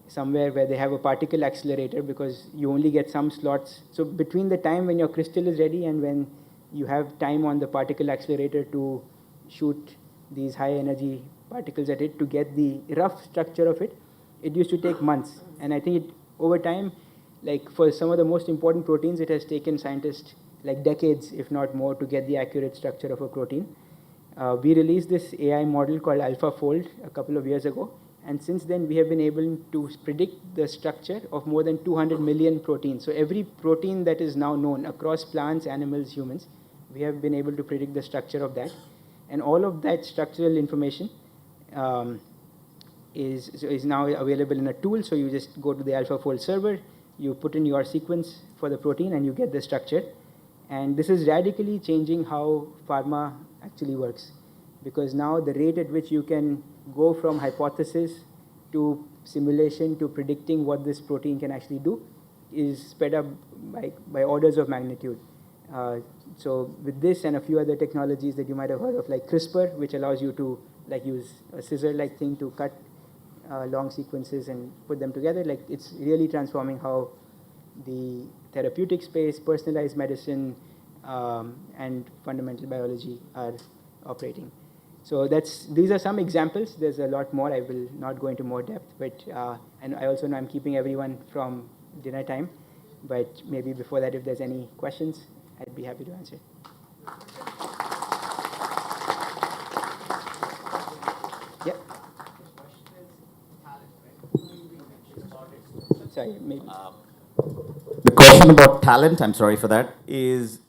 Speaker 1: somewhere where they have a particle accelerator, because you only get some slots. So between the time when your crystal is ready and when you have time on the particle accelerator to shoot these high energy particles at it to get the rough structure of it, it used to take months. And I think over time, like for some of the most important proteins, it has taken scientists like decades, if not more, to get the accurate structure of a protein. We released this AI model called AlphaFold a couple of years ago. And since then, we have been able to predict the structure of more than 200 million proteins. So every protein that is now known across plants, animals, humans, we have been able to predict the structure of that. And all of that structural information is now available in a tool. So you just go to the AlphaFold server, you put in your sequence for the protein, and you get the structure. And this is radically changing how pharma actually works, because now the rate at which you can go from hypothesis to simulation to predicting what this protein can actually do is sped up by orders of magnitude. So with this and a few other technologies that you might have heard of, like CRISPR, which allows you to like use a scissor-like thing to cut long sequences and put them together, like it's really transforming how the therapeutic space, personalized medicine, and fundamental biology are operating. So these are some examples. There's a lot more. I will not go into more depth, but and I also know I'm keeping everyone from dinner time, but maybe before that, if there's any questions, I'd be happy to answer. Yeah. Sorry, maybe.
Speaker 4: The question about talent, I'm sorry for that, is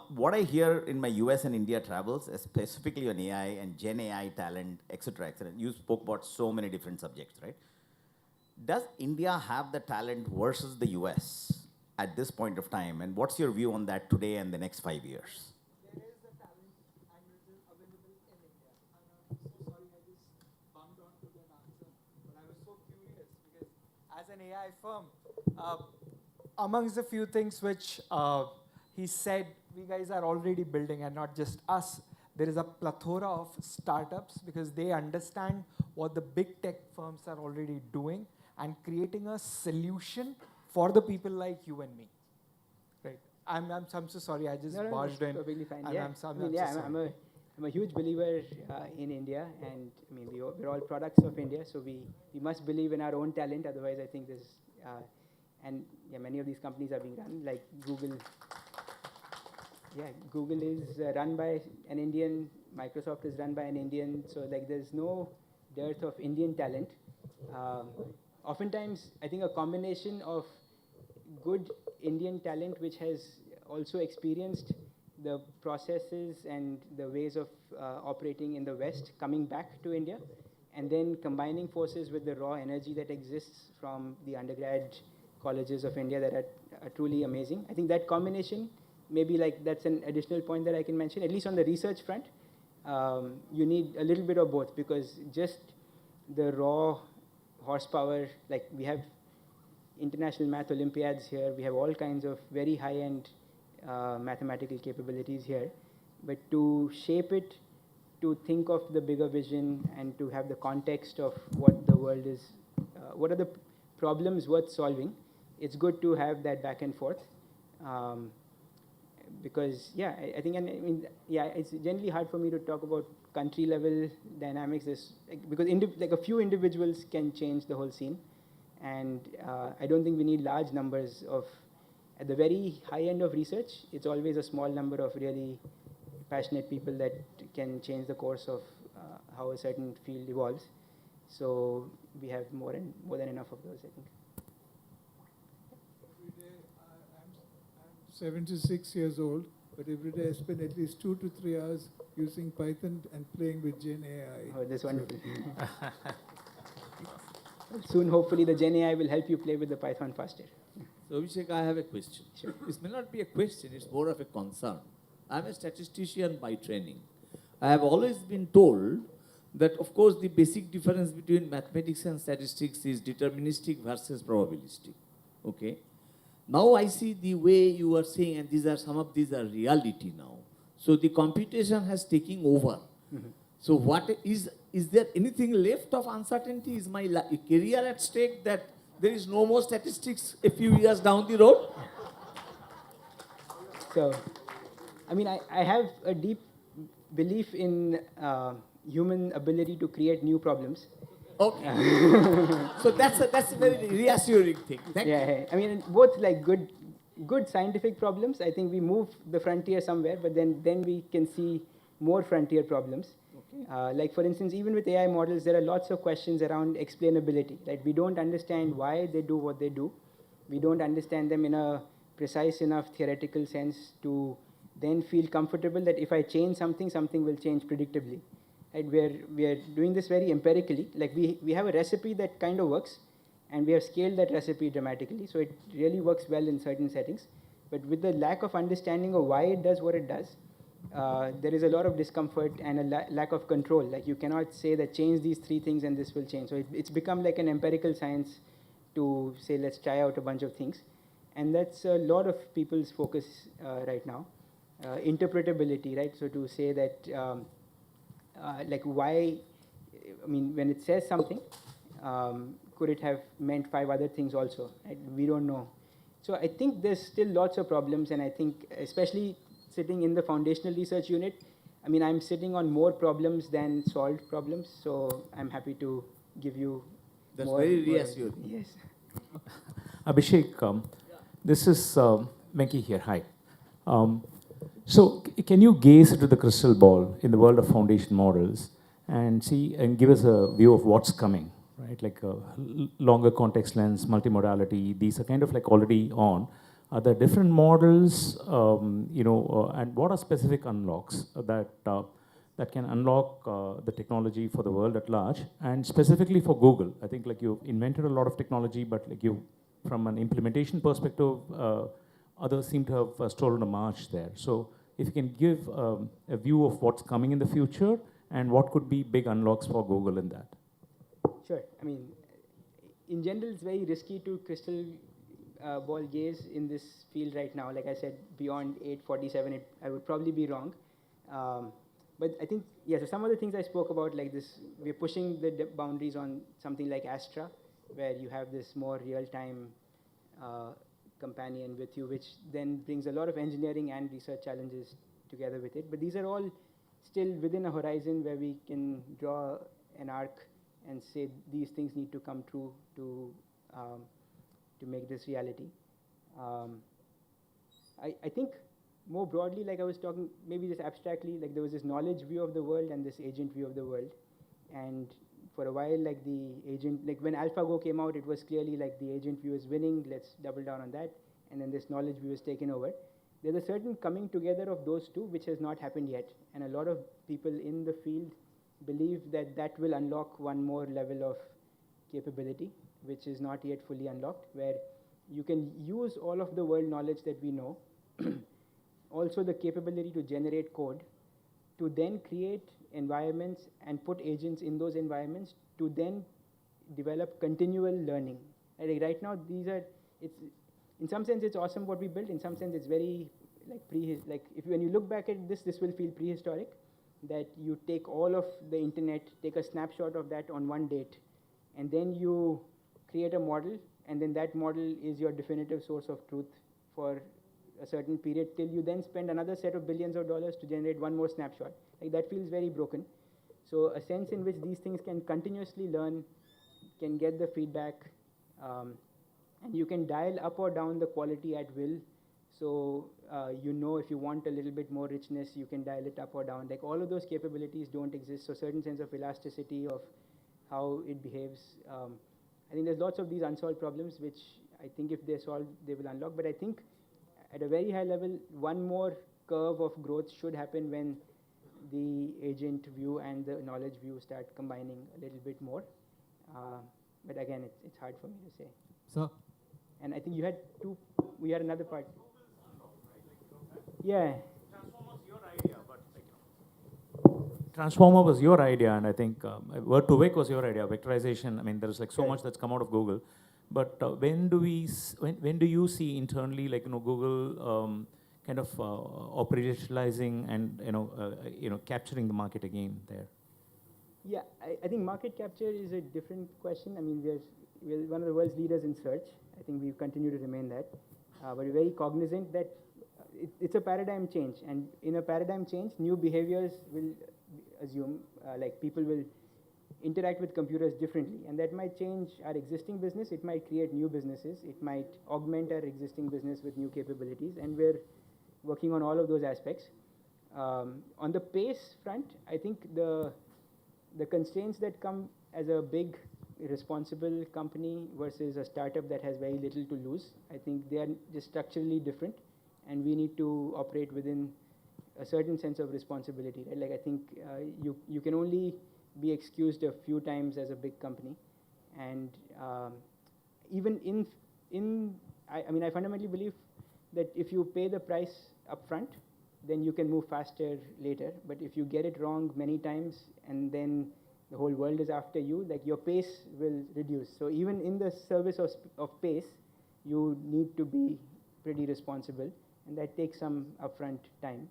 Speaker 4: what I hear in my US and India travels, specifically on AI and Gen AI talent, etc., etc. You spoke about so many different subjects, right? Does India have the talent versus the US at this point of time? And what's your view on that today and the next 5 years?
Speaker 5: There is the talent and it is available in India. And I'm so sorry I just bumped onto that answer, but I was so curious because as an AI firm, amongst the few things which he said we guys are already building, and not just us, there is a plethora of startups because they understand what the big tech firms are already doing and creating a solution for the people like you and me. Right. I'm so sorry, I just barged in.
Speaker 1: Perfectly fine.
Speaker 5: And
Speaker 1: Yeah,
Speaker 5: I'm so
Speaker 1: I'm a huge believer in India, and I mean we're all products of India, so we must believe in our own talent. Otherwise, I think this and yeah, many of these companies are being run like Google. Yeah, Google is run by an Indian. Microsoft is run by an Indian. So like, there's no dearth of Indian talent. Oftentimes, I think a combination of good Indian talent, which has also experienced the processes and the ways of operating in the West, coming back to India, and then combining forces with the raw energy that exists from the undergrad colleges of India that are truly amazing. I think that combination, maybe like that's an additional point that I can mention, at least on the research front. You need a little bit of both, because just the raw horsepower, like we have international math Olympiads here, we have all kinds of very high-end mathematical capabilities here, but to shape it, to think of the bigger vision and to have the context of what the world is, what are the problems worth solving, it's good to have that back and forth. Because yeah, I think, and I mean, yeah, it's generally hard for me to talk about country level dynamics, because like a few individuals can change the whole scene, and I don't think we need large numbers of, at the very high end of research, it's always a small number of really passionate people that can change the course of how a certain field evolves. So we have more than enough of those, I think.
Speaker 6: Every day, I'm 76 years old, but every day I spend at least 2 to 3 hours using Python and playing with Gen AI.
Speaker 1: Oh, that's wonderful. Soon, hopefully, the Gen AI will help you play with the Python faster.
Speaker 7: So, Abhishek, I have a question.
Speaker 1: Sure.
Speaker 7: This may not be a question, it's more of a concern. I'm a statistician by training. I have always been told that, of course, the basic difference between mathematics and statistics is deterministic versus probabilistic. Okay? Now I see the way you are saying, and some of these are reality now. So the computation has taken over. Mm-hmm. So what is there anything left of uncertainty? Is my career at stake that there is no more statistics a few years down the road?
Speaker 1: So, I mean, I have a deep belief in human ability to create new problems.
Speaker 7: Okay. So that's a very reassuring thing. Thank you.
Speaker 1: Yeah, I mean, both like good scientific problems. I think we move the frontier somewhere, but then we can see more frontier problems. Okay. Like for instance, even with AI models, there are lots of questions around explainability. Like we don't understand why they do what they do. We don't understand them in a precise enough theoretical sense to then feel comfortable that if I change something, something will change predictably. Right? We are doing this very empirically. Like we have a recipe that kind of works, and we have scaled that recipe dramatically, so it really works well in certain settings. But with the lack of understanding of why it does what it does, there is a lot of discomfort and a lack of control. Like you cannot say that change these 3 things and this will change. So it's become like an empirical science to say, let's try out a bunch of things. And that's a lot of people's focus right now. Interpretability, right? So to say that, like why, I mean, when it says something, could it have meant 5 other things also? Right? We don't know. So I think there's still lots of problems, and I think especially sitting in the foundational research unit, I mean, I'm sitting on more problems than solved problems, so I'm happy to give you
Speaker 7: That's
Speaker 1: more.
Speaker 7: very reassuring.
Speaker 1: Yes.
Speaker 8: Abhishek, this is Menki here. Hi. So can you gaze into the crystal ball in the world of foundation models and see and give us a view of what's coming, right? Like a longer context lens, multimodality, these are kind of like already on. Are there different models, and what are specific unlocks that can unlock the technology for the world at large, and specifically for Google? I think like you've invented a lot of technology, but like you, from an implementation perspective, others seem to have stolen a march there. So if you can give a view of what's coming in the future and what could be big unlocks for Google in that.
Speaker 1: Sure. I mean, in general, it's very risky to crystal ball gaze in this field right now. Like I said, beyond 847, I would probably be wrong. But I think, yeah, so some of the things I spoke about, like this, we're pushing the boundaries on something like Astra, where you have this more real-time companion with you, which then brings a lot of engineering and research challenges together with it. But these are all still within a horizon where we can draw an arc and say these things need to come true to make this reality. I think more broadly, like I was talking, maybe just abstractly, like there was this knowledge view of the world and this agent view of the world. And for a while, like the agent, like when AlphaGo came out, it was clearly like the agent view is winning, let's double down on that. And then this knowledge view is taken over. There's a certain coming together of those two, which has not happened yet. And a lot of people in the field believe that that will unlock one more level of capability, which is not yet fully unlocked, where you can use all of the world knowledge that we know, also the capability to generate code, to then create environments and put agents in those environments to then develop continual learning. Like right now, it's in some sense it's awesome what we built. In some sense, it's very like when you look back at this will feel prehistoric. That you take all of the internet, take a snapshot of that on one date, and then you create a model, and then that model is your definitive source of truth for a certain period till you then spend another set of billions of dollars to generate one more snapshot. Like that feels very broken. So a sense in which these things can continuously learn, can get the feedback, and you can dial up or down the quality at will. So if you want a little bit more richness, you can dial it up or down. Like all of those capabilities don't exist. So certain sense of elasticity of how it behaves. I think there's lots of these unsolved problems, which I think if they're solved, they will unlock. But I think at a very high level, one more curve of growth should happen when the agent view and the knowledge view start combining a little bit more. But again, it's hard for me to say.
Speaker 5: Sir?
Speaker 1: And I think we had another part. Yeah.
Speaker 8: Transformer was your idea, and I think Word to Wake was your idea. Vectorization. I mean, there's like so much that's come out of Google. But when do you see internally, like Google kind of operationalizing and capturing the market again there?
Speaker 1: Yeah, I think market capture is a different question. I mean, we're one of the world's leaders in search. I think we continue to remain that. But we're very cognizant that it's a paradigm change. And in a paradigm change, new behaviors will assume, like people will interact with computers differently. And that might change our existing business. It might create new businesses. It might augment our existing business with new capabilities. And we're working on all of those aspects. On the pace front, I think the constraints that come as a big responsible company versus a startup that has very little to lose, I think they are just structurally different, and we need to operate within a certain sense of responsibility. Right? Like I think you can only be excused a few times as a big company, and even I fundamentally believe that if you pay the price upfront, then you can move faster later. But if you get it wrong many times and then the whole world is after you, like your pace will reduce. So even in the service of pace, you need to be pretty responsible, and that takes some upfront time.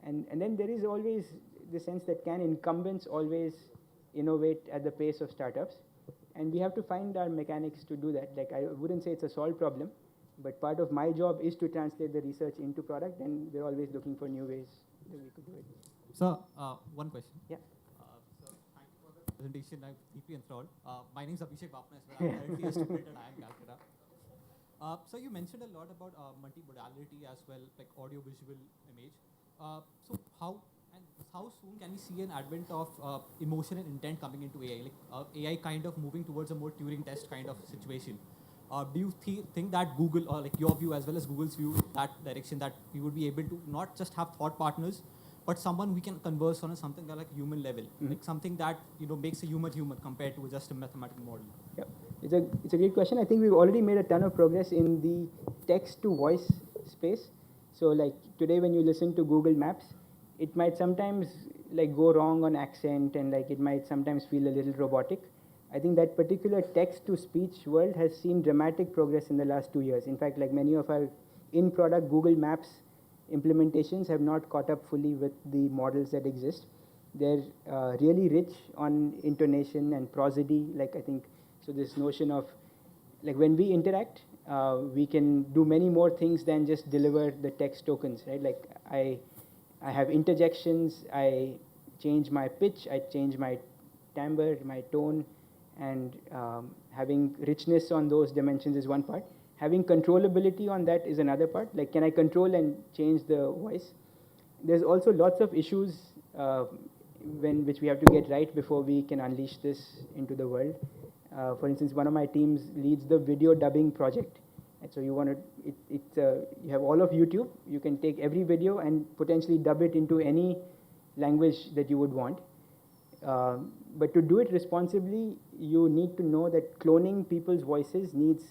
Speaker 1: And then there is always the sense that can incumbents always innovate at the pace of startups? And we have to find our mechanics to do that. Like I wouldn't say it's a solved problem, but part of my job is to translate the research into product, and we're always looking for new ways that we could do it.
Speaker 5: Sir, one question.
Speaker 1: Yeah.
Speaker 5: So thank you for the presentation. I'm deeply enthralled. My name is Abhishek Bapna as well. I'm currently a student at IIM Calcutta. So you mentioned a lot about multimodality as well, like audio, visual, image. So how soon can we see an advent of emotion and intent coming into AI? Like AI kind of moving towards a more Turing test kind of situation,
Speaker 9: Do you think that Google, or like your view as well as Google's view, that direction, that we would be able to not just have thought partners, but someone we can converse on something like human level, like something that makes a human compared to just a mathematical model?
Speaker 1: Yeah, it's a great question. I think we've already made a ton of progress in the text to voice space. So like today when you listen to Google Maps, it might sometimes like go wrong on accent, and like it might sometimes feel a little robotic. I think that particular text to speech world has seen dramatic progress in the last 2 years. In fact, like many of our in-product Google Maps implementations have not caught up fully with the models that exist. They're really rich on intonation and prosody. Like I think, so this notion of, like when we interact, we can do many more things than just deliver the text tokens, right? Like I have interjections, I change my pitch, I change my timbre, my tone, and having richness on those dimensions is one part. Having controllability on that is another part. Like, can I control and change the voice? There's also lots of issues which we have to get right before we can unleash this into the world. For instance, one of my teams leads the video dubbing project. And so you want to, you have all of YouTube. You can take every video and potentially dub it into any language that you would want. But to do it responsibly, you need to know that cloning people's voices needs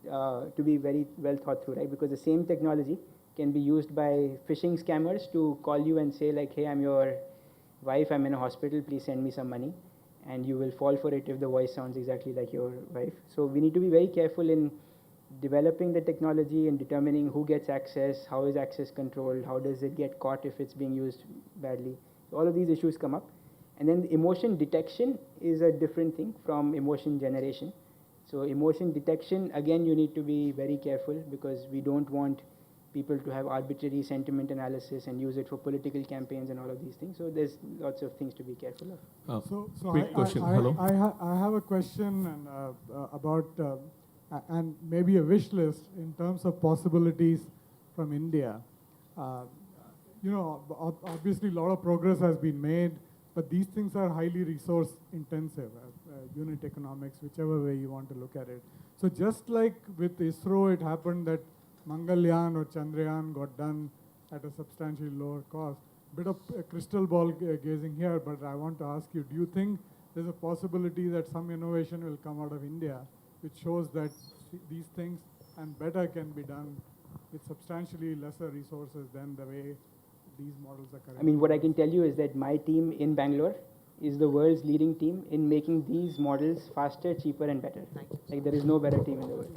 Speaker 1: to be very well thought through, right? Because the same technology can be used by phishing scammers to call you and say like, hey, I'm your wife, I'm in a hospital, please send me some money. And you will fall for it if the voice sounds exactly like your wife. So we need to be very careful in developing the technology and determining who gets access, how is access controlled, how does it get caught if it's being used badly. So all of these issues come up. And then emotion detection is a different thing from emotion generation. So emotion detection, again, you need to be very careful because we don't want people to have arbitrary sentiment analysis and use it for political campaigns and all of these things. So there's lots of things to be careful of.
Speaker 10: Quick question. Hello. I have a question and about and maybe a wish list in terms of possibilities from India. Obviously a lot of progress has been made, but these things are highly resource intensive, unit economics, whichever way you want to look at it. So just like with ISRO, it happened that Mangalyaan or Chandrayaan got done at a substantially lower cost. Bit of crystal ball gazing here, but I want to ask you, do you think there's a possibility that some innovation will come out of India which shows that these things and better can be done with substantially lesser resources than the way these models are currently?
Speaker 1: I mean, what I can tell you is that my team in Bangalore is the world's leading team in making these models faster, cheaper, and better. Like there is no better team in the world.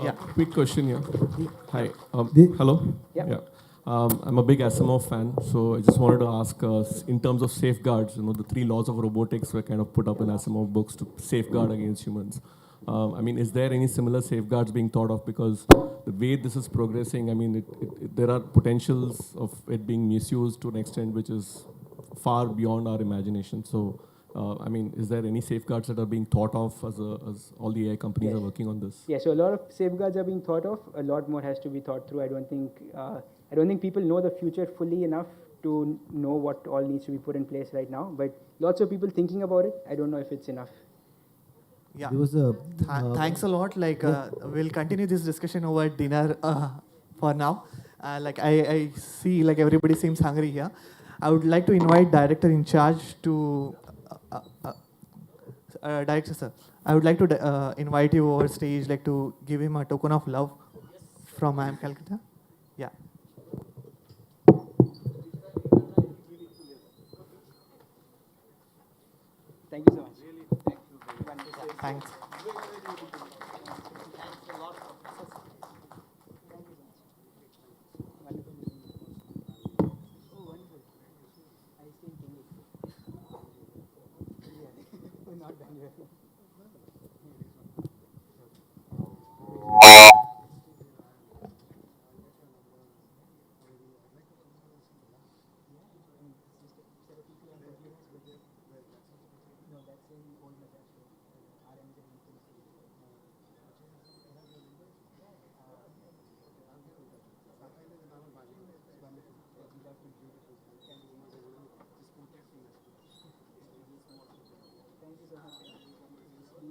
Speaker 10: Yeah.
Speaker 11: Quick question here. Hi. Hello?
Speaker 1: Yeah.
Speaker 11: I'm a big SMO fan, so I just wanted to ask, in terms of safeguards, the 3 laws of robotics were kind of put up in SMO books to safeguard against humans. I mean, is there any similar safeguards being thought of? Because the way this is progressing, I mean, there are potentials of it being misused to an extent which is far beyond our imagination. So, I mean, is there any safeguards that are being thought of as all the AI companies are working on this?
Speaker 1: Yeah, so a lot of safeguards are being thought of. A lot more has to be thought through. I don't think people know the future fully enough to know what all needs to be put in place right now. But lots of people thinking about it. I don't know if it's enough.
Speaker 12: Yeah. Thanks a lot. Like we'll continue this discussion over dinner for now. Like I see like everybody seems hungry here. I would like to invite director in charge to director sir. I would like to invite you over stage, like to give him a token of love from IIM Calcutta. Yeah.
Speaker 1: Thank you so much.
Speaker 12: Thanks.
Speaker 1: Thank you so much.